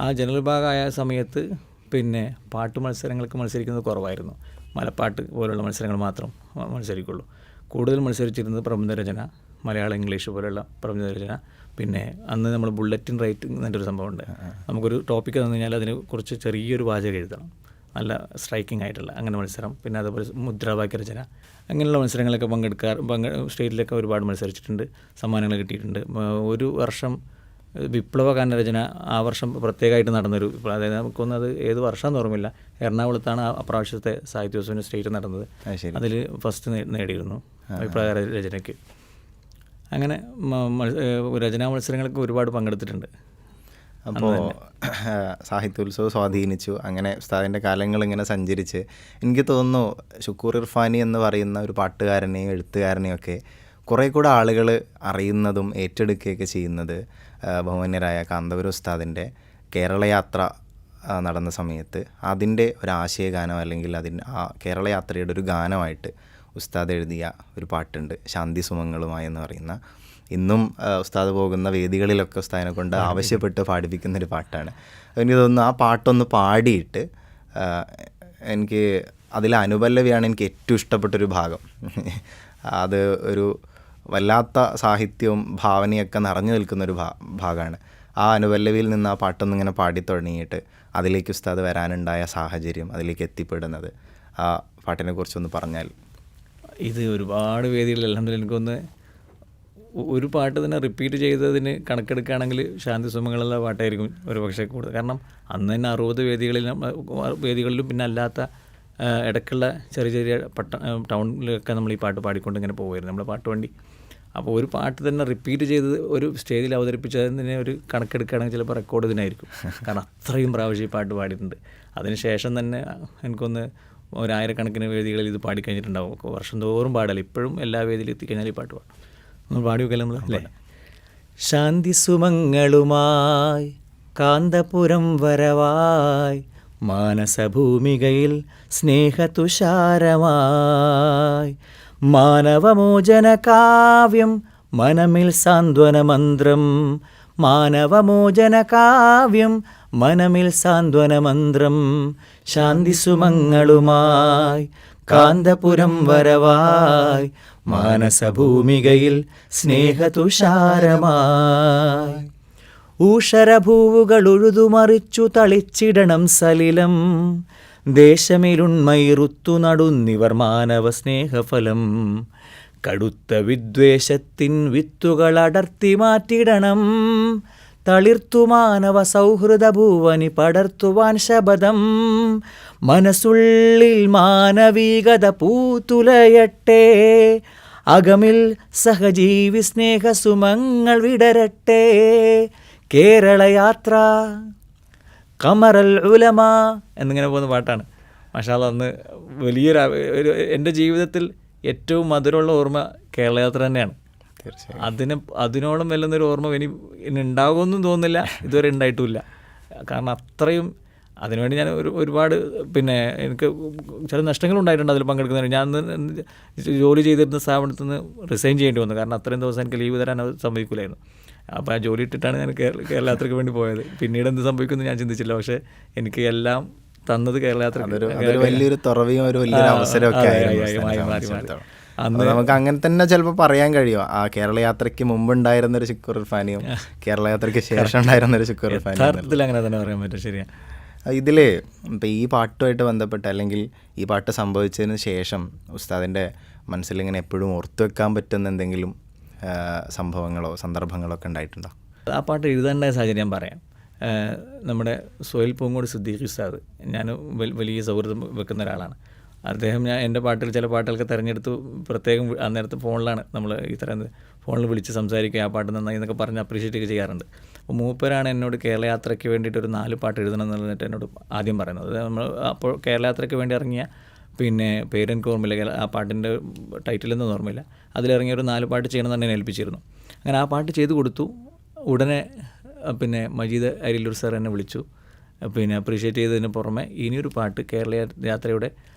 ആ ജനറൽ വിഭാഗമായ സമയത്ത് പിന്നെ പാട്ട് മത്സരങ്ങൾക്ക് മത്സരിക്കുന്നത് കുറവായിരുന്നു. മലപ്പാട്ട് പോലുള്ള മത്സരങ്ങൾ മാത്രം മത്സരിക്കുള്ളൂ. കൂടുതൽ മത്സരിച്ചിരുന്നത് പ്രബന്ധരചന, മലയാളം ഇംഗ്ലീഷ് പോലുള്ള പ്രബന്ധരചന. പിന്നെ അന്ന് നമ്മൾ ബുള്ളറ്റിൻ റൈറ്റിംഗ് എന്നൊരു സംഭവമുണ്ട്. നമുക്കൊരു ടോപ്പിക്ക് തന്നു കഴിഞ്ഞാൽ അതിനെക്കുറിച്ച് ചെറിയൊരു വാചകം എഴുതണം, നല്ല സ്ട്രൈക്കിംഗ് ആയിട്ടുള്ള അങ്ങനെ മത്സരം. പിന്നെ അതുപോലെ മുദ്രാവാക്യ രചന, അങ്ങനെയുള്ള മത്സരങ്ങളൊക്കെ സ്റ്റേറ്റിലൊക്കെ ഒരുപാട് മത്സരിച്ചിട്ടുണ്ട്, സമ്മാനങ്ങൾ കിട്ടിയിട്ടുണ്ട്. ഒരു വർഷം വിപ്ലവ ഗാനരചന ആ വർഷം പ്രത്യേകമായിട്ട് നടന്നൊരു, അതായത് നമുക്കൊന്നത് ഏത് വർഷമാണെന്ന് ഓർമ്മയില്ല, എറണാകുളത്താണ് ആ പ്രാവശ്യത്തെ സാഹിത്യോത്സവം സ്റ്റേറ്റ് നടന്നത്. അതിൽ ഫസ്റ്റ് നേടിയിരുന്നു വിപ്ലവ രചനയ്ക്ക്. അങ്ങനെ രചനാ മത്സരങ്ങൾക്ക് ഒരുപാട് പങ്കെടുത്തിട്ടുണ്ട്. അപ്പോൾ സാഹിത്യോത്സവം സ്വാധീനിച്ചു. അങ്ങനെ ഉസ്താദിൻ്റെ കാലങ്ങൾ ഇങ്ങനെ സഞ്ചരിച്ച് എനിക്ക് തോന്നുന്നു ഷുക്കൂർ ഇർഫാനി എന്ന് പറയുന്ന ഒരു പാട്ടുകാരനെയും എഴുത്തുകാരനെയും ഒക്കെ കുറേ കൂടെ ആളുകൾ അറിയുന്നതും ഏറ്റെടുക്കുകയൊക്കെ ചെയ്യുന്നത് ബഹുമാന്യരായ കാന്തപുരം ഉസ്താദിൻ്റെ കേരളയാത്ര നടന്ന സമയത്ത് അതിൻ്റെ ഒരു ആശയഗാനം അല്ലെങ്കിൽ ആ കേരളയാത്രയുടെ ഒരു ഗാനമായിട്ട് ഉസ്താദ് എഴുതിയ ഒരു പാട്ടുണ്ട്, ശാന്തി സുമങ്ങളുമായി എന്ന് പറയുന്ന. ഇന്നും ഉസ്താദ് പോകുന്ന വേദികളിലൊക്കെ ഉസ്താദിനെ കൊണ്ട് ആവശ്യപ്പെട്ട് പാടിപ്പിക്കുന്നൊരു പാട്ടാണ്. എനിക്ക് തോന്നുന്നു ആ പാട്ടൊന്ന് പാടിയിട്ട് എനിക്ക് അതിലെ അനുപല്ലവിയാണ് എനിക്ക് ഏറ്റവും ഇഷ്ടപ്പെട്ടൊരു ഭാഗം. അത് ഒരു വല്ലാത്ത സാഹിത്യവും ഭാവനയൊക്കെ നിറഞ്ഞു നിൽക്കുന്നൊരു ഭാഗമാണ്. ആ അനുപല്ലവിയിൽ നിന്ന് ആ പാട്ടൊന്നിങ്ങനെ പാടി തുടങ്ങിയിട്ട് അതിലേക്ക് ഉസ്താദ് വരാനുണ്ടായ സാഹചര്യം, അതിലേക്ക് എത്തിപ്പെടുന്നത്, ആ പാട്ടിനെ കുറിച്ചൊന്ന് പറഞ്ഞാൽ. ഇത് ഒരുപാട് വേദികളിൽ അൽഹംദുലില്ലാഹ് എനിക്കൊന്ന് ഒരു പാട്ട് തന്നെ റിപ്പീറ്റ് ചെയ്തതിന് കണക്കെടുക്കുകയാണെങ്കിൽ ശാന്തി സുമങ്ങളുള്ള പാട്ടായിരിക്കും ഒരു പക്ഷേ കൂടുതൽ. കാരണം അന്ന് തന്നെ 60 വേദികളിലും പിന്നെ അല്ലാത്ത ഇടയ്ക്കുള്ള ചെറിയ ചെറിയ ടൗണിലൊക്കെ നമ്മൾ ഈ പാട്ട് പാടിക്കൊണ്ട് ഇങ്ങനെ പോകുമായിരുന്നു നമ്മുടെ പാട്ടുവണ്ടി. അപ്പോൾ ഒരു പാട്ട് തന്നെ റിപ്പീറ്റ് ചെയ്ത് ഒരു സ്റ്റേജിൽ അവതരിപ്പിച്ചതിന് ഒരു കണക്കെടുക്കുകയാണെങ്കിൽ ചിലപ്പോൾ റെക്കോർഡ് ഇതിനായിരിക്കും. കാരണം അത്രയും പ്രാവശ്യം ഈ പാട്ട് പാടിയിട്ടുണ്ട്. അതിന് ശേഷം തന്നെ എനിക്കൊന്ന് 1000കണക്കിന് വേദികളിൽ ഇത് പാടിക്കഴിഞ്ഞിട്ടുണ്ടാവും. വർഷം തോറും പാടല്ല, ഇപ്പോഴും എല്ലാ വേദിയിലും എത്തിക്കഴിഞ്ഞാൽ ഈ പാട്ട് പാടും. നമ്മൾ പാടി വെക്കല്ലേ നമ്മൾ അല്ലേ? ശാന്തി സുമങ്ങളുമായി കാന്തപുരം വരവായി മാനസഭൂമികയിൽ സ്നേഹതുഷാരമായി മാനവമോചന കാവ്യം മനമിൽ സാന്ത്വനമന്ത്രം മാനവമോചന കാവ്യം മനമിൽ സാന്ത്വനമന്ത്രം ശാന്തി സുമങ്ങളുമായി കാന്തപുരം വരവായി മാനസഭൂമികയിൽ സ്നേഹതുഷാരമായി ഊഷരഭൂവുകൾ ഉഴുതുമറിച്ചു തളിച്ചിടണം സലിലം ദേശമിലുണ്മയിറുത്തു നടുന്നിവർ മാനവ സ്നേഹഫലം കടുത്ത വിദ്വേഷത്തിൻ വിത്തുകൾ അടർത്തി മാറ്റിടണം തളിർത്തു മാനവ സൗഹൃദ ഭൂവനി പടർത്തുവാൻ ശബദം മനസ്സുള്ളിൽ മാനവികത പൂത്തുലയട്ടെ അകമിൽ സഹജീവി സ്നേഹസുമങ്ങൾ വിടരട്ടെ കേരളയാത്ര കമറൽ ഉലമ എന്നിങ്ങനെ പോകുന്ന പാട്ടാണ്. മാഷാ അല്ലാഹ് അന്ന് വലിയൊരു എൻ്റെ ജീവിതത്തിൽ ഏറ്റവും മധുരമുള്ള ഓർമ്മ കേരളയാത്ര തന്നെയാണ്. അതിനോളം വല്ലുന്നൊരു ഓർമ്മ ഇനി ഉണ്ടാകുമെന്നും തോന്നുന്നില്ല, ഇതുവരെ ഉണ്ടായിട്ടുമില്ല. കാരണം അത്രയും അതിനുവേണ്ടി ഞാൻ ഒരുപാട് പിന്നെ എനിക്ക് ചില നഷ്ടങ്ങളുണ്ടായിട്ടുണ്ട് അതിൽ പങ്കെടുക്കുന്നതിന്. ഞാൻ ജോലി ചെയ്തിരുന്ന സ്ഥാപനത്തിൽ നിന്ന് റിസൈൻ ചെയ്യേണ്ടി വന്നു. കാരണം അത്രയും ദിവസം എനിക്ക് ലീവ് തരാൻ അത് സമ്മതിക്കില്ലായിരുന്നു. അപ്പോൾ ആ ജോലി ഇട്ടിട്ടാണ് ഞാൻ കേരളയാത്രയ്ക്ക് വേണ്ടി പോയത്. പിന്നീട് എന്ത് സംഭവിക്കുമെന്ന് ഞാൻ ചിന്തിച്ചില്ല. പക്ഷേ എനിക്ക് എല്ലാം തന്നത് കേരളയാത്ര വലിയൊരു തുറവിയും ഒരു വലിയൊരു അവസരമൊക്കെ അപ്പോൾ നമുക്ക് അങ്ങനെ തന്നെ ചിലപ്പോൾ പറയാൻ കഴിയുമോ ആ കേരള യാത്രയ്ക്ക് മുമ്പ് ഉണ്ടായിരുന്നൊരു ശുക്കൂർ ഇർഫാനിയും കേരള യാത്രയ്ക്ക് ശേഷം ഉണ്ടായിരുന്നൊരു ശുക്കൂർ ഇർഫാനിയും അങ്ങനെ തന്നെ പറയാൻ പറ്റും. ശരിയാ. ഇതിൽ ഇപ്പം ഈ പാട്ടുമായിട്ട് ബന്ധപ്പെട്ട് അല്ലെങ്കിൽ ഈ പാട്ട് സംഭവിച്ചതിന് ശേഷം ഉസ്താദിൻ്റെ മനസ്സിലിങ്ങനെ എപ്പോഴും ഓർത്തു വെക്കാൻ പറ്റുന്ന എന്തെങ്കിലും സംഭവങ്ങളോ സന്ദർഭങ്ങളോ ഒക്കെ ഉണ്ടായിട്ടുണ്ടോ? ആ പാട്ട് എഴുതാനുണ്ടായ സാഹചര്യം പറയാം. നമ്മുടെ സോയിൽ പൂങ്കോട് സിദ്ദീഖ് ഉസ്താദ്, ഞാൻ വലിയ സൗഹൃദം വെക്കുന്ന ഒരാളാണ്. അദ്ദേഹം എൻ്റെ പാട്ടുകൾ ചില പാട്ടുകളൊക്കെ തിരഞ്ഞെടുത്ത് പ്രത്യേകം അന്നേരത്തെ ഫോണിലാണ് നമ്മൾ ഇത്തരം ഫോണിൽ വിളിച്ച് സംസാരിക്കുക, ആ പാട്ട് നന്നായി എന്നൊക്കെ പറഞ്ഞ് അപ്രീഷിയേറ്റ് ഒക്കെ ചെയ്യാറുണ്ട്. അപ്പോൾ മൂപ്പരാണ് എന്നോട് കേരള യാത്രയ്ക്ക് വേണ്ടിയിട്ട് ഒരു 4 പാട്ട് എഴുതണം എന്നുള്ളത് എന്നോട് ആദ്യം പറയുന്നത്. നമ്മൾ അപ്പോൾ കേരള യാത്രയ്ക്ക് വേണ്ടി ഇറങ്ങിയ പിന്നെ പേരെനിക്ക് ഓർമ്മയില്ല, ആ പാട്ടിൻ്റെ ടൈറ്റിലൊന്നും ഓർമ്മയില്ല, അതിലിറങ്ങിയ ഒരു 4 പാട്ട് ചെയ്യണമെന്ന് തന്നെ ഏൽപ്പിച്ചിരുന്നു. അങ്ങനെ ആ പാട്ട് ചെയ്ത് കൊടുത്തു. ഉടനെ പിന്നെ മജീദ് അരിലൂർ സാർ എന്നെ വിളിച്ചു. പിന്നെ അപ്രീഷിയേറ്റ് ചെയ്തതിന് പുറമെ ഇനിയൊരു പാട്ട് കേരള യാത്രയുടെ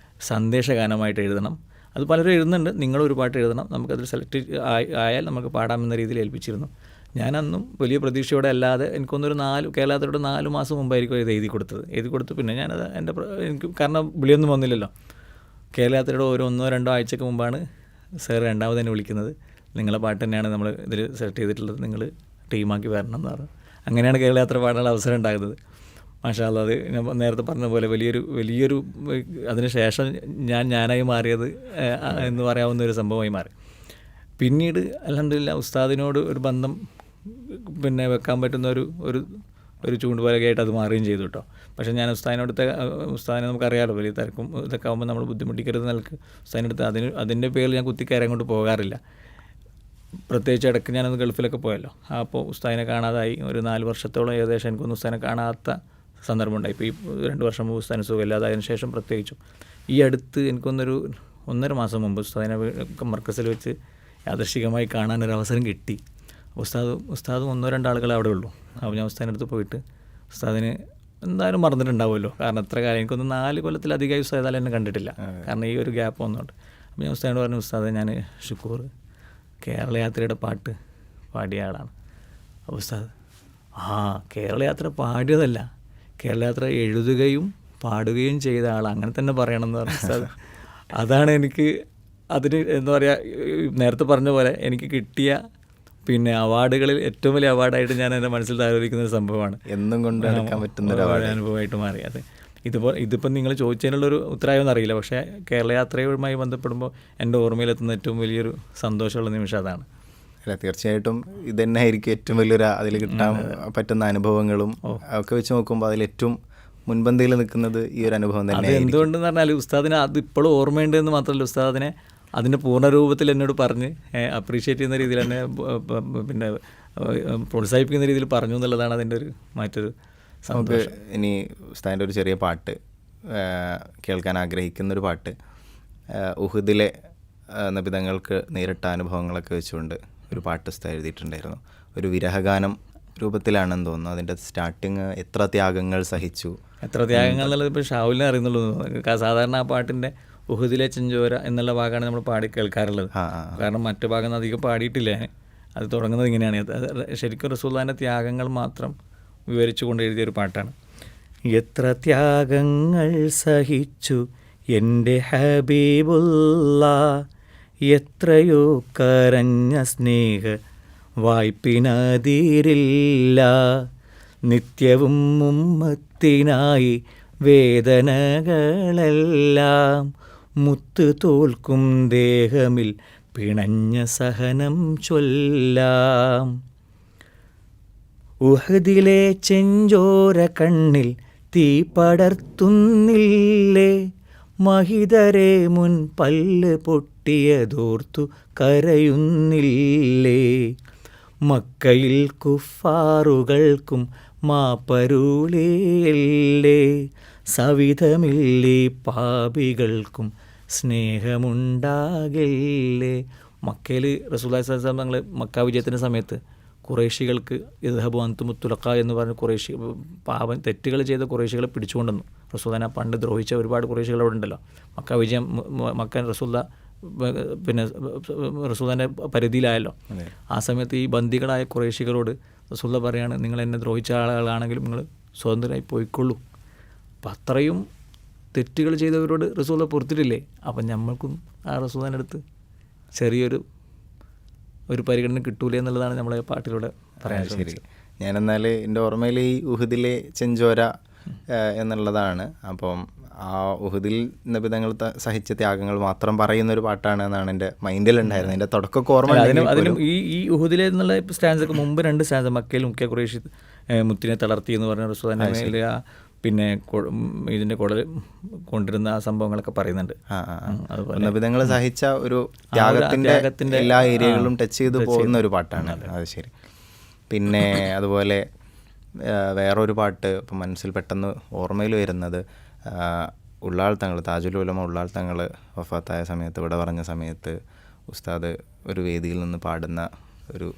സന്ദേശഗാനമായിട്ട് എഴുതണം, അത് പലരും എഴുതുന്നുണ്ട്, നിങ്ങളൊരു പാട്ട് എഴുതണം, നമുക്കത് സെലക്ട് ആയാൽ നമുക്ക് പാടാമെന്ന രീതിയിൽ ഏൽപ്പിച്ചിരുന്നു. ഞാനന്നും വലിയ പ്രതീക്ഷയോടെ അല്ലാതെ എനിക്കൊന്നൊരു കേരള യാത്രയുടെ 4 മാസം മുമ്പായിരിക്കും ഇത് എഴുതി കൊടുത്തു. പിന്നെ ഞാനത് എനിക്ക് കാരണം വിളിയൊന്നും വന്നില്ലല്ലോ. കേരള യാത്രയുടെ ഒരു 1-2 ആഴ്ചക്ക് മുമ്പാണ് സാർ രണ്ടാമത് തന്നെ വിളിക്കുന്നത്. നിങ്ങളെ പാട്ട് തന്നെയാണ് നമ്മൾ ഇതിൽ സെലക്ട് ചെയ്തിട്ടുള്ളത്, നിങ്ങൾ ടീമാക്കി വരണം എന്ന് പറഞ്ഞു. അങ്ങനെയാണ് കേരള യാത്ര പാടാനുള്ള അവസരം ഉണ്ടാകുന്നത്. മാഷാ അല്ലാ, അത് ഞാൻ നേരത്തെ പറഞ്ഞ പോലെ വലിയൊരു അതിന് ശേഷം ഞാനായി മാറിയത് എന്ന് പറയാവുന്ന ഒരു സംഭവമായി മാറി. പിന്നീട് അൽഹംദുലില്ലാ ഉസ്താദിനോട് ഒരു ബന്ധം പിന്നെ വെക്കാൻ പറ്റുന്ന ഒരു ചൂണ്ടുപലകയായിട്ട് അത് മാറുകയും ചെയ്തു കേട്ടോ. പക്ഷേ ഞാൻ ഉസ്താദിനെ നമുക്കറിയാമല്ലോ, വലിയ തിരക്കും ഇതൊക്കെ ആകുമ്പോൾ നമ്മൾ ബുദ്ധിമുട്ടിക്കരുത് നിലക്ക് ഉസ്താദിനടുത്ത് അതിൻ്റെ പേരിൽ ഞാൻ കുത്തിക്കയറാൻ കൊണ്ട് പോകാറില്ല. പ്രത്യേകിച്ച് ഇടയ്ക്ക് ഞാനൊന്ന് ഗൾഫിലൊക്കെ പോയല്ലോ, അപ്പോൾ ഉസ്താദിനെ കാണാതായി ഒരു 4 വർഷത്തോളം ഏകദേശം എനിക്കൊന്നും ഉസ്താദിനെ കാണാത്ത സന്ദർഭമുണ്ടായി. ഇപ്പോൾ ഈ 2 വർഷം മുമ്പ് ഉസ്താദിന് സുഖമില്ലാതായതിനു ശേഷം പ്രത്യേകിച്ചും ഈ അടുത്ത് എനിക്കൊന്നൊരു 1.5 മാസം മുമ്പ് ഉസ്താദിനെ മർക്കസിൽ വെച്ച് യാദൃശ്ചികമായി കാണാനൊരവസരം കിട്ടി. ഉസ്താദും 1-2 ആളുകളെ അവിടെ ഉള്ളൂ. അപ്പോൾ ഞാൻ ഉസ്താദിനടുത്ത് പോയിട്ട് ഉസ്താദിന് എന്തായാലും മറന്നിട്ടുണ്ടാവുമല്ലോ, കാരണം എത്ര കാലം എനിക്കൊന്ന് 4 കൊല്ലത്തിലധികമായി ഉസ്താദ് എന്നെ കണ്ടിട്ടില്ല, കാരണം ഈ ഒരു ഗ്യാപ്പ് വന്നുകൊണ്ട്. അപ്പോൾ ഞാൻ ഉസ്താദിനോട് പറഞ്ഞു, ഉസ്താദ് ഞാൻ ഷുക്കൂർ കേരള യാത്രയുടെ പാട്ട് പാടിയ ആളാണ്. അപ്പോൾ ഉസ്താദ് കേരള യാത്ര പാടിയതല്ല, കേരള യാത്ര എഴുതുകയും പാടുകയും ചെയ്ത ആൾ, അങ്ങനെ തന്നെ പറയണമെന്ന് പറഞ്ഞു ഉസ്താദ്. അതാണ് എനിക്ക് അതിന് എന്താ പറയുക, നേരത്തെ പറഞ്ഞ പോലെ എനിക്ക് കിട്ടിയ പിന്നെ അവാർഡുകളിൽ ഏറ്റവും വലിയ അവാർഡായിട്ട് ഞാൻ എൻ്റെ മനസ്സിൽ ആലോചിക്കുന്ന ഒരു സംഭവമാണ്. എന്നും കൊണ്ട് നടക്കാൻ പറ്റുന്ന ഒരു അനുഭവമായിട്ട് മാറി. അതെ, ഇതിപ്പം നിങ്ങൾ ചോദിച്ചതിനുള്ളൊരു ഉത്തരവാദിത്വം അറിയില്ല, പക്ഷേ കേരള യാത്രയുമായി ബന്ധപ്പെടുമ്പോൾ എൻ്റെ ഓർമ്മയിലെത്തുന്ന ഏറ്റവും വലിയൊരു സന്തോഷമുള്ള നിമിഷം അതാണ്. അല്ല, തീർച്ചയായിട്ടും ഇത് തന്നെ ആയിരിക്കും ഏറ്റവും വലിയൊരു അതിൽ കിട്ടാൻ പറ്റുന്ന അനുഭവങ്ങളും ഒക്കെ വെച്ച് നോക്കുമ്പോൾ അതിലേറ്റവും മുൻപന്തിയിൽ നിൽക്കുന്നത് ഈ ഒരു അനുഭവം തന്നെ. അത് എന്തുകൊണ്ടെന്ന് പറഞ്ഞാൽ ഉസ്താദിനെ അത് ഇപ്പോഴും ഓർമ്മയുണ്ട് എന്ന് മാത്രമല്ല, ഉസ്താദിനെ അതിൻ്റെ പൂർണ്ണരൂപത്തിൽ എന്നോട് പറഞ്ഞ് അപ്രീഷിയേറ്റ് ചെയ്യുന്ന രീതിയിൽ തന്നെ പിന്നെ പ്രോത്സാഹിപ്പിക്കുന്ന രീതിയിൽ പറഞ്ഞു എന്നുള്ളതാണ് അതിൻ്റെ ഒരു മറ്റൊരു നമുക്ക്. ഇനി ഉസ്താദിൻ്റെ ഒരു ചെറിയ പാട്ട് കേൾക്കാൻ ആഗ്രഹിക്കുന്നൊരു പാട്ട്, ഉഹുദിലെ നബിതങ്ങൾക്ക് നേരിട്ട അനുഭവങ്ങളൊക്കെ വെച്ചുകൊണ്ട് ഒരു പാട്ട് ഉസ്താദ് എഴുതിയിട്ടുണ്ടായിരുന്നു. ഒരു വിരഹഗാനം രൂപത്തിലാണെന്ന് തോന്നുന്നു. അതിൻ്റെ സ്റ്റാർട്ടിങ് എത്ര ത്യാഗങ്ങൾ സഹിച്ചു, എത്ര ത്യാഗങ്ങൾ എന്നുള്ളത് ഇപ്പോൾ ഷാവുലിനെ അറിയുന്നുള്ളൂ. സാധാരണ ആ പാട്ടിൻ്റെ ഉഹുദിലെ ചെഞ്ചോര എന്നുള്ള ഭാഗമാണ് നമ്മൾ പാടി കേൾക്കാറുള്ളത്. കാരണം മറ്റു ഭാഗം അധികം പാടിയിട്ടില്ല. അത് തുടങ്ങുന്നത് ഇങ്ങനെയാണ്. ശരിക്കും റസൂലുള്ളാഹിൻ്റെ ത്യാഗങ്ങൾ മാത്രം വിവരിച്ചുകൊണ്ട് എഴുതിയൊരു പാട്ടാണ്. എത്ര ത്യാഗങ്ങൾ സഹിച്ചു എൻ്റെ ഹബീബുള്ള, എത്രയോ കരഞ്ഞ സ്നേഹ വായ്പിനതിരില്ല, നിത്യവും ഉമ്മത്തിനായി വേദനകളെല്ലാം, മുത്ത് തോൽക്കും ദേഹമിൽ പിണഞ്ഞ സഹനം ചൊല്ലാം. ഉഹദിലെ ചെഞ്ചോര കണ്ണിൽ തീ പടർത്തുന്നില്ലേ, മഹിതരെ മുൻ പല്ല് പൊട്ടിയതോർത്തു കരയുന്നില്ലേ, മക്കയിൽ കുഫാറുകൾക്കും മാപ്പരുളിയല്ലേ, സവിധമില്ലേ പാപികൾക്കും സ്നേഹമുണ്ടാകില്ലേ. മക്കയിൽ റസൂലുള്ളാഹി സ്വല്ലല്ലാഹു അലൈഹി വസല്ലം തങ്ങൾ മക്ക വിജയത്തിൻ്റെ സമയത്ത് ഖുറൈശികൾക്ക് ഇദ്ഹബു അൻതും തുലഖ എന്ന് പറഞ്ഞ് തെറ്റുകൾ ചെയ്ത ഖുറൈശികളെ പിടിച്ചുകൊണ്ടുവന്നു. റസൂലുള്ളാഹിനെ പണ്ട് ദ്രോഹിച്ച ഒരുപാട് ഖുറൈശികൾ അവിടെ ഉണ്ടല്ലോ. മക്ക വിജയം മക്ക പിന്നെ റസൂലുള്ളാഹിൻ്റെ പരിധിയിലായല്ലോ. ആ സമയത്ത് ഈ ബന്ദികളായ ഖുറൈശികളോട് റസൂലുള്ളാഹി പറയാണ്, നിങ്ങൾ എന്നെ ദ്രോഹിച്ച ആളുകളാണെങ്കിലും നിങ്ങൾ സ്വതന്ത്രരായി പോയിക്കൊള്ളൂ. അപ്പം അത്രയും തെറ്റുകൾ ചെയ്തവരോട് റസൂലുള്ളാഹി പൊറുത്തിട്ടില്ലേ. അപ്പം നമ്മൾക്കും ആ റസൂലുള്ളാഹിൻ്റെ അടുത്ത് ചെറിയൊരു പരിഗണന കിട്ടൂല എന്നുള്ളതാണ് നമ്മളെ പാട്ടിലൂടെ പറയാൻ ശരി. ശ്രമിച്ചത്. ഞാനെന്നാൽ എൻ്റെ ഓർമ്മയിൽ ഈ ഉഹുദിലെ ചെഞ്ചോര എന്നുള്ളതാണ്. അപ്പം ആ ഉഹുദിൽ നബിതങ്ങൾ സഹിച്ച ത്യാഗങ്ങൾ മാത്രം പറയുന്നൊരു പാട്ടാണ് എന്നാണ് എൻ്റെ മൈൻഡിലുണ്ടായിരുന്നത്. എൻ്റെ തുടക്കമൊക്കെ ഓർമ്മ അതിനും ഈ ഉഹുദിലെ എന്നുള്ള സ്റ്റാൻസൊക്കെ മുമ്പ് 2 സ്റ്റാൻസ് മക്കയിൽ മുഖ്യ ഖുറൈശി മുത്തിനെ തളർത്തി എന്ന് പറഞ്ഞ റസൂലുള്ളാഹിന്റെ പിന്നെ ഇതിൻ്റെ കുടൽ കൊണ്ടിരുന്ന ആ സംഭവങ്ങളൊക്കെ പറയുന്നുണ്ട്. നബിതങ്ങൾ സഹിച്ച ഒരു ത്യാഗത്തിൻ്റെ എല്ലാ ഏരിയകളും ടച്ച് ചെയ്ത് പോകുന്ന ഒരു പാട്ടാണ് അത്. ശരി. പിന്നെ അതുപോലെ വേറൊരു പാട്ട് ഇപ്പം മനസ്സിൽ പെട്ടെന്ന് ഓർമ്മയിൽ വരുന്നത് ഉള്ളാൾ തങ്ങൾ, താജുൽ ഉലമ ഉള്ളാൾ തങ്ങൾ വഫാത്തായ സമയത്ത്, ഇവിടെ പറഞ്ഞ സമയത്ത് ഉസ്താദ് ഒരു വേദിയിൽ നിന്ന് പാടുന്ന ഒരു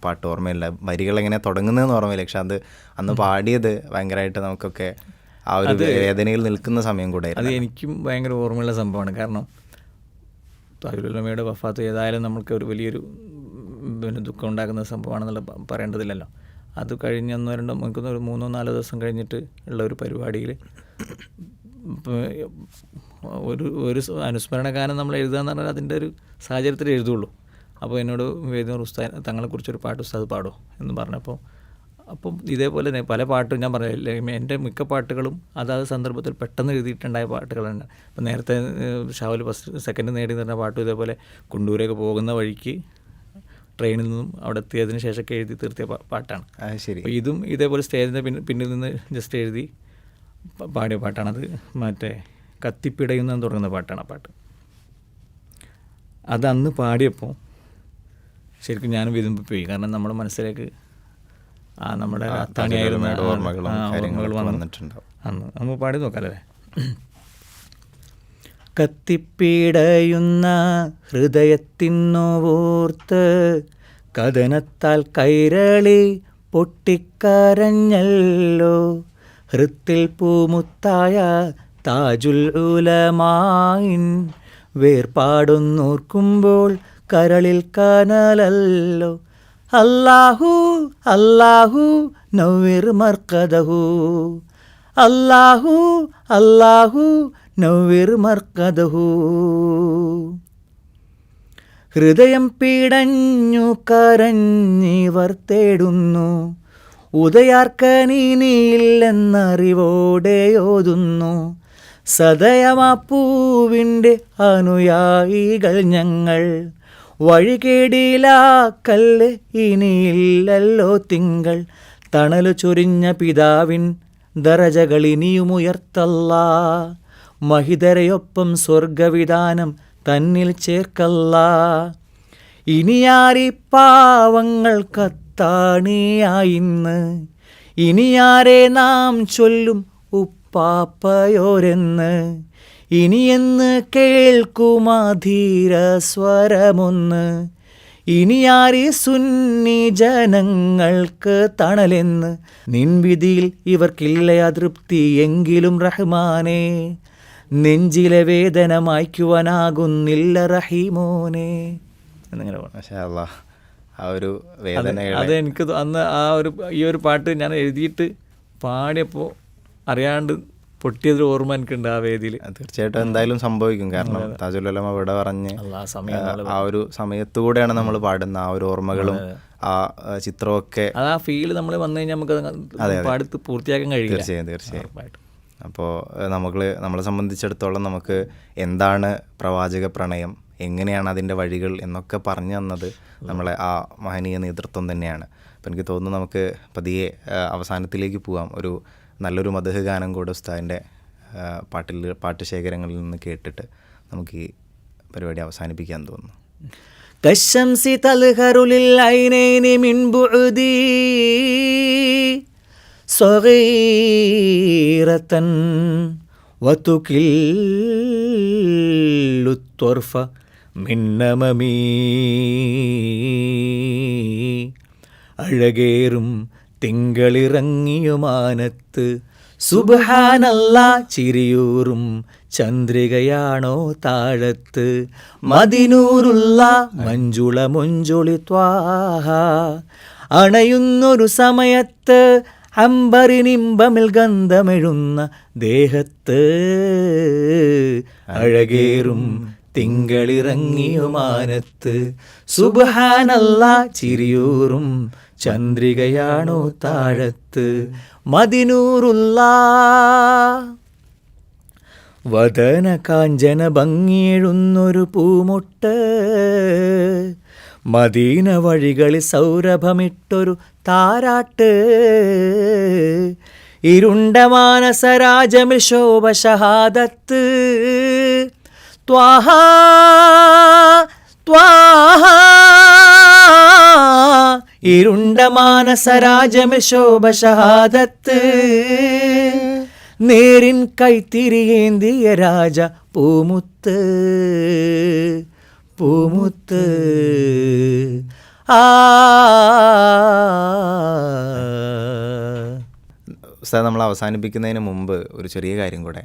പാട്ട് ഓർമ്മയില്ല. വരികൾ എങ്ങനെ തുടങ്ങുന്നതെന്ന് ഓർമ്മയില്ല, പക്ഷെ അത് അന്ന് പാടിയത് ഭയങ്കരമായിട്ട് നമുക്കൊക്കെ ആ ഒരു വേദനയിൽ നിൽക്കുന്ന സമയം കൂടെ. അത് എനിക്കും ഭയങ്കര ഓർമ്മയുള്ള സംഭവമാണ്. കാരണം താജുൽ ഉലമയുടെ വഫാത്ത് ഏതായാലും നമുക്ക് ഒരു വലിയൊരു ദുഃഖം ഉണ്ടാക്കുന്ന സംഭവമാണെന്നുള്ള പറയേണ്ടതില്ലല്ലോ. അത് കഴിഞ്ഞ് 3-4 ദിവസം കഴിഞ്ഞിട്ട് ഉള്ള ഒരു പരിപാടിയിൽ ഒരു അനുസ്മരണ ഗാനം നമ്മൾ എഴുതുക എന്ന് പറഞ്ഞാൽ അതിൻ്റെ ഒരു സാഹചര്യത്തിൽ എഴുതുള്ളൂ. അപ്പോൾ എന്നോട് വേദന ഉസ്താദ് തങ്ങളെക്കുറിച്ചൊരു പാട്ട് ഉസ്താദ് പാടോ എന്ന് പറഞ്ഞപ്പോൾ അപ്പം ഇതേപോലെ തന്നെ പല പാട്ടും ഞാൻ പറഞ്ഞില്ല, എൻ്റെ മിക്ക പാട്ടുകളും അതാത് സന്ദർഭത്തിൽ പെട്ടെന്ന് എഴുതിയിട്ടുണ്ടായ പാട്ടുകളാണ്. അപ്പം നേരത്തെ ഷാവൽ ഫസ്റ്റ് സെക്കൻഡ് നേടി എന്ന് പറഞ്ഞ പാട്ടും ഇതേപോലെ കുണ്ടൂരേക്ക് പോകുന്ന വഴിക്ക് ട്രെയിനിൽ നിന്നും അവിടെ എത്തിയതിന് ശേഷമൊക്കെ എഴുതി തീർത്തിയ പാട്ടാണ്. ശരി. അപ്പോൾ ഇതും ഇതേപോലെ സ്റ്റേജിൻ്റെ പിന്നിൽ നിന്ന് ജസ്റ്റ് എഴുതി പാടിയ പാട്ടാണത്. മറ്റേ കത്തിപ്പിടയുന്നെന്ന് തുടങ്ങുന്ന പാട്ടാണ് ആ പാട്ട്. അതന്ന് പാടിയപ്പോൾ ശരിക്കും ഞാനും വിതുമ്പിപ്പോയി. കാരണം നമ്മുടെ മനസ്സിലേക്ക് നമ്മുടെ അത്താണിയായിരുന്ന ഓർമ്മകൾ വന്നിട്ടുണ്ടാവും. അന്ന് നമുക്ക് പാടി നോക്കാമല്ലേ. കത്തിപ്പിടയുന്ന ഹൃദയത്തിനോർത്ത് കഥനത്താൽ കൈരളി പൊട്ടിക്കരഞ്ഞല്ലോ, ഹൃത്തിൽ പൂമുത്തായ താജുൽ ഉലമായിൻ വേർപാടൊന്നോർക്കുമ്പോൾ കരളിൽ കനലല്ലോ. അല്ലാഹു അല്ലാഹു നവ്വിർ മർക്കദഹു, അല്ലാഹു അല്ലാഹു നവ്വിർ മർക്കദഹു. ഹൃദയം പിടഞ്ഞു കരഞ്ഞിവർ തേടുന്നു, ഉദയാർക്കനിയില്ലെന്നറിവോടെ ഓതുന്നു. സദയമാപ്പൂവിൻ്റെ അനുയായികൾ ഞങ്ങൾ, വഴികേടിലാക്കല്ല് ഇനിയില്ലല്ലോ തിങ്കൾ. തണലു ചൊരിഞ്ഞ പിതാവിൻ ദറജകൾ ഇനിയുമുയർത്തല്ലാ, മഹിതരയൊപ്പം സ്വർഗവിധാനം തന്നിൽ ചേർക്കല്ലാ. ഇനിയാരി പാവങ്ങൾ കത്താണിയായിന്ന്, ഇനിയാരെ നാം ചൊല്ലും ഉപ്പാപ്പയോരെന്ന്. ഇനിയെന്ന് കേൾക്കുമാധീര സ്വരമൊന്ന്, ഇനിയാരി സുന്നി ജനങ്ങൾക്ക് തണലെന്ന്. നിൻവിധിയിൽ ഇവർക്കില്ല അതൃപ്തി എങ്കിലും റഹ്മാനേ, നെഞ്ചിലെ വേദന മായ്ക്കുവാനാകുന്നില്ല റഹീമോനെ എന്നിങ്ങനെ പറഞ്ഞു. ആ ഒരു വേദന അത് എനിക്ക് അന്ന് ഈ ഒരു പാട്ട് ഞാൻ എഴുതിയിട്ട് പാടിയപ്പോൾ അറിയാണ്ട് പൊട്ടിയതൊരു ഓർമ്മ എനിക്കുണ്ട് ആ വേദിയിൽ. തീർച്ചയായിട്ടും എന്തായാലും സംഭവിക്കും. കാരണം താജുൽ ഉലമ ഇവിടെ പറഞ്ഞ് ആ ഒരു സമയത്തുകൂടെയാണ് നമ്മൾ പാടുന്ന ആ ഒരു ഓർമ്മകളും ആ ചിത്രമൊക്കെ, അത് ആ ഫീൽ നമ്മൾ വന്നു കഴിഞ്ഞാൽ നമുക്ക് പാടി പൂർത്തിയാക്കാൻ കഴിയും. തീർച്ചയായും. അപ്പോൾ നമ്മളെ സംബന്ധിച്ചിടത്തോളം നമുക്ക് എന്താണ് പ്രവാചക പ്രണയം, എങ്ങനെയാണ് അതിൻ്റെ വഴികൾ എന്നൊക്കെ പറഞ്ഞു തന്നത് നമ്മളെ ആ മഹനീയ നേതൃത്വം തന്നെയാണ്. അപ്പോൾ എനിക്ക് തോന്നുന്നു നമുക്ക് പതിയെ അവസാനത്തിലേക്ക് പോവാം. ഒരു നല്ലൊരു മദ്ഹ് ഗാനം കൂടെ ഉസ്താദിൻ്റെ പാട്ട് ശേഖരങ്ങളിൽ നിന്ന് കേട്ടിട്ട് നമുക്ക് ഈ പരിപാടി അവസാനിപ്പിക്കാൻ തോന്നുന്നു. കശംസി തൽഹറുലിൽ ഐനൈനി മിൻ ബുഅദി സഗീറതൻ വതുകില്ലു ത്വർഫ മിൻ നമമി. അഴകേറും തിങ്കളിറങ്ങിയുമാനത്ത് സുബ്ഹാനല്ലാ ചിരിയൂറും ചന്ദ്രികയാണോ താഴത്ത്. മദിനൂറുള്ള മഞ്ജുള മൊഞ്ചൊളി ത്വാഹ അണയുന്നൊരു സമയത്ത് അമ്പറിനിമ്പമിൽ ഗന്ധമെഴുന്ന ദേഹത്ത്. അഴകേറും തിങ്കളിറങ്ങിയുമാനത്ത് സുബ്ഹാനല്ലാ ചിരിയൂറും ചന്ദ്രികയാണോ താഴത്ത് മദിനൂറുള്ള വദന കാഞ്ചന ഭംഗിയെഴുന്നൊരു പൂമൊട്ട് മദീന വഴികളിൽ സൗരഭമിട്ടൊരു താരാട്ട് ഇരുണ്ട മാനസരാജമിൽ ശോഭ ഷഹാദത്ത് ത്വാഹ ത്വാഹ ഇരുണ്ട മാനസരാജമിൽ ശോഭ ഷഹാദത്ത് നേരിൻ കൈത്തിരിയേന്തിയ രാജ പൂമുത്ത് പൂമുത്ത് ഉസ്താദ്, നമ്മൾ അവസാനിപ്പിക്കുന്നതിന് മുമ്പ് ഒരു ചെറിയ കാര്യം കൂടെ.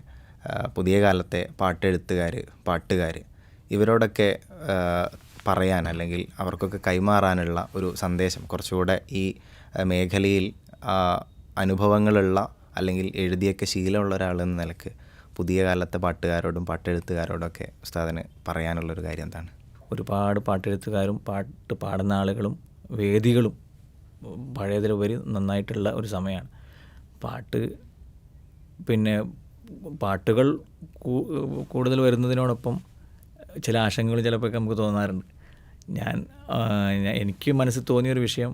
പുതിയ കാലത്തെ പാട്ടുകാർ ഇവരോടൊക്കെ പറയാൻ അല്ലെങ്കിൽ അവർക്കൊക്കെ കൈമാറാനുള്ള ഒരു സന്ദേശം, കുറച്ചുകൂടെ ഈ മേഖലയിൽ അനുഭവങ്ങളുള്ള അല്ലെങ്കിൽ എഴുതിയൊക്കെ ശീലമുള്ള ഒരാളെന്ന നിലക്ക് പുതിയ കാലത്തെ പാട്ടുകാരോടും പാട്ടെഴുത്തുകാരോടൊക്കെ ഉസ്താദിന് പറയാനുള്ളൊരു കാര്യം എന്താണ്? ഒരുപാട് പാട്ടെഴുത്തുകാരും പാട്ട് പാടുന്ന ആളുകളും വേദികളും പഴയതിലുപരി നന്നായിട്ടുള്ള ഒരു സമയമാണ്. പാട്ടുകൾ കൂടുതൽ വരുന്നതിനോടൊപ്പം ചില ആശങ്കകൾ ചിലപ്പോൾ നമുക്ക് തോന്നാറുണ്ട്. എനിക്ക് മനസ്സിൽ തോന്നിയൊരു വിഷയം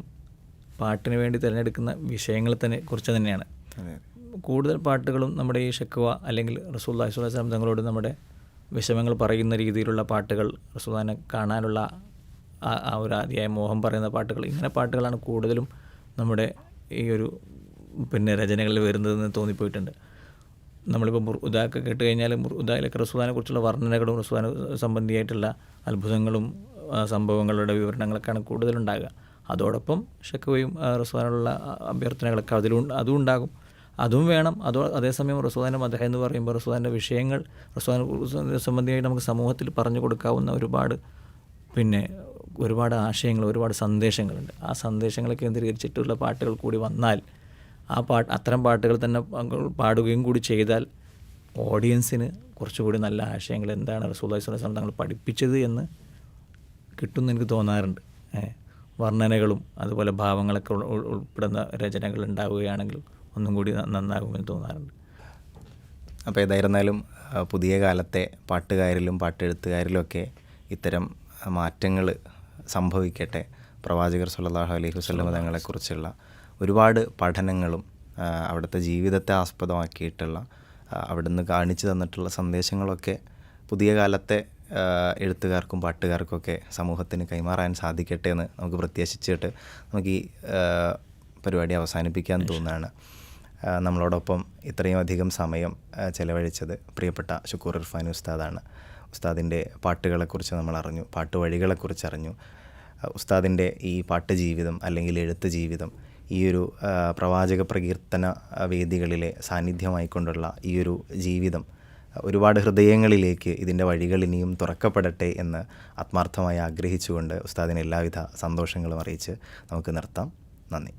പാട്ടിന് വേണ്ടി തിരഞ്ഞെടുക്കുന്ന വിഷയങ്ങളെ കുറിച്ച് തന്നെയാണ്. കൂടുതൽ പാട്ടുകളും നമ്മുടെ ഈ ഷക്വ അല്ലെങ്കിൽ റസൂലുള്ളാഹി സ്വല്ലല്ലാഹു അലൈഹി വസല്ലം തങ്ങളോട് നമ്മുടെ വിഷമങ്ങൾ പറയുന്ന രീതിയിലുള്ള പാട്ടുകൾ, റസൂലിനെ കാണാനുള്ള ആ ഒരു അതിയായ മോഹം പറയുന്ന പാട്ടുകൾ, ഇങ്ങനെ പാട്ടുകളാണ് കൂടുതലും നമ്മുടെ ഈ ഒരു രചനകളിൽ വരുന്നതെന്ന് തോന്നിപ്പോയിട്ടുണ്ട്. നമ്മളിപ്പോൾ മുർഉദൊക്കെ കേട്ട് കഴിഞ്ഞാൽ മുർഉദയിലൊക്കെ റസൂലിനെ കുറിച്ചുള്ള വർണ്ണനകളും റസൂലിനെ സംബന്ധിയായിട്ടുള്ള അത്ഭുതങ്ങളും സംഭവങ്ങളുടെ വിവരണങ്ങളൊക്കെയാണ് കൂടുതലുണ്ടാകുക. അതോടൊപ്പം ഷക്വയും റസൂലിനുള്ള അഭ്യർത്ഥനകളൊക്കെ അതും ഉണ്ടാകും, അതും വേണം. അതേസമയം റസൂലിൻ്റെ മദ്ഹ് എന്ന് പറയുമ്പോൾ റസൂലിൻ്റെ വിഷയങ്ങൾ, റസൂലിനെ സംബന്ധിയായിട്ട് നമുക്ക് സമൂഹത്തിൽ പറഞ്ഞു കൊടുക്കാവുന്ന ഒരുപാട് ആശയങ്ങൾ, ഒരുപാട് സന്ദേശങ്ങളുണ്ട്. ആ സന്ദേശങ്ങളെ കേന്ദ്രീകരിച്ചിട്ടുള്ള പാട്ടുകൾ കൂടി വന്നാൽ, അത്തരം പാട്ടുകൾ തന്നെ പാടുകയും കൂടി ചെയ്താൽ ഓഡിയൻസിന് കുറച്ചുകൂടി നല്ല ആശയങ്ങൾ, എന്താണ് റസൂലുള്ളാഹി സ്വല്ലല്ലാഹു അലൈഹി വസല്ലം തങ്ങൾ പഠിപ്പിച്ചത് എന്ന് കിട്ടുമെന്ന് എനിക്ക് തോന്നാറുണ്ട്. വർണ്ണനകളും അതുപോലെ ഭാവങ്ങളൊക്കെ ഉൾപ്പെടുന്ന രചനകൾ ഉണ്ടാവുകയാണെങ്കിൽ ഒന്നും കൂടി നന്നാകുമെന്ന് തോന്നാറുണ്ട്. അപ്പോൾ ഏതായിരുന്നാലും പുതിയ കാലത്തെ പാട്ടുകാരിലും പാട്ടെഴുത്തുകാരിലുമൊക്കെ ഇത്തരം മാറ്റങ്ങൾ സംഭവിക്കട്ടെ. പ്രവാചകർ സ്വല്ലല്ലാഹു അലൈഹി വസല്ലം തങ്ങളെക്കുറിച്ചുള്ള ഒരുപാട് പഠനങ്ങളും അവിടുത്തെ ജീവിതത്തെ ആസ്പദമാക്കിയിട്ടുള്ള അവിടുന്ന് കാണിച്ചു തന്നിട്ടുള്ള സന്ദേശങ്ങളൊക്കെ പുതിയ കാലത്തെ എഴുത്തുകാർക്കും പാട്ടുകാർക്കൊക്കെ സമൂഹത്തിന് കൈമാറാൻ സാധിക്കട്ടെ എന്ന് നമുക്ക് പ്രത്യാശിച്ചിട്ട് നമുക്ക് ഈ പരിപാടി അവസാനിപ്പിക്കാൻ തോന്നുകയാണ്. നമ്മളോടൊപ്പം ഇത്രയും അധികം സമയം ചെലവഴിച്ചത് പ്രിയപ്പെട്ട ഷുക്കൂർ ഇർഫാനി ഉസ്താദാണ്. ഉസ്താദിൻ്റെ പാട്ടുകളെക്കുറിച്ച് നമ്മൾ അറിഞ്ഞു, പാട്ടുവഴികളെക്കുറിച്ച് അറിഞ്ഞു. ഉസ്താദിൻ്റെ ഈ പാട്ട് ജീവിതം അല്ലെങ്കിൽ എഴുത്ത് ജീവിതം ഈ ഒരു പ്രവാചക പ്രകീർത്തന വേദികളിലെ സാന്നിധ്യമായിക്കൊണ്ടുള്ള ഈ ഒരു ജീവിതം ഒരുപാട് ഹൃദയങ്ങളിലേക്ക് ഇതിൻ്റെ വഴികൾ ഇനിയും തുറക്കപ്പെടട്ടെ എന്ന് ആത്മാർത്ഥമായി ആഗ്രഹിച്ചുകൊണ്ട് ഉസ്താദിന് എല്ലാവിധ സന്തോഷങ്ങളും അറിയിച്ച് നമുക്ക് നിർത്താം. നന്ദി.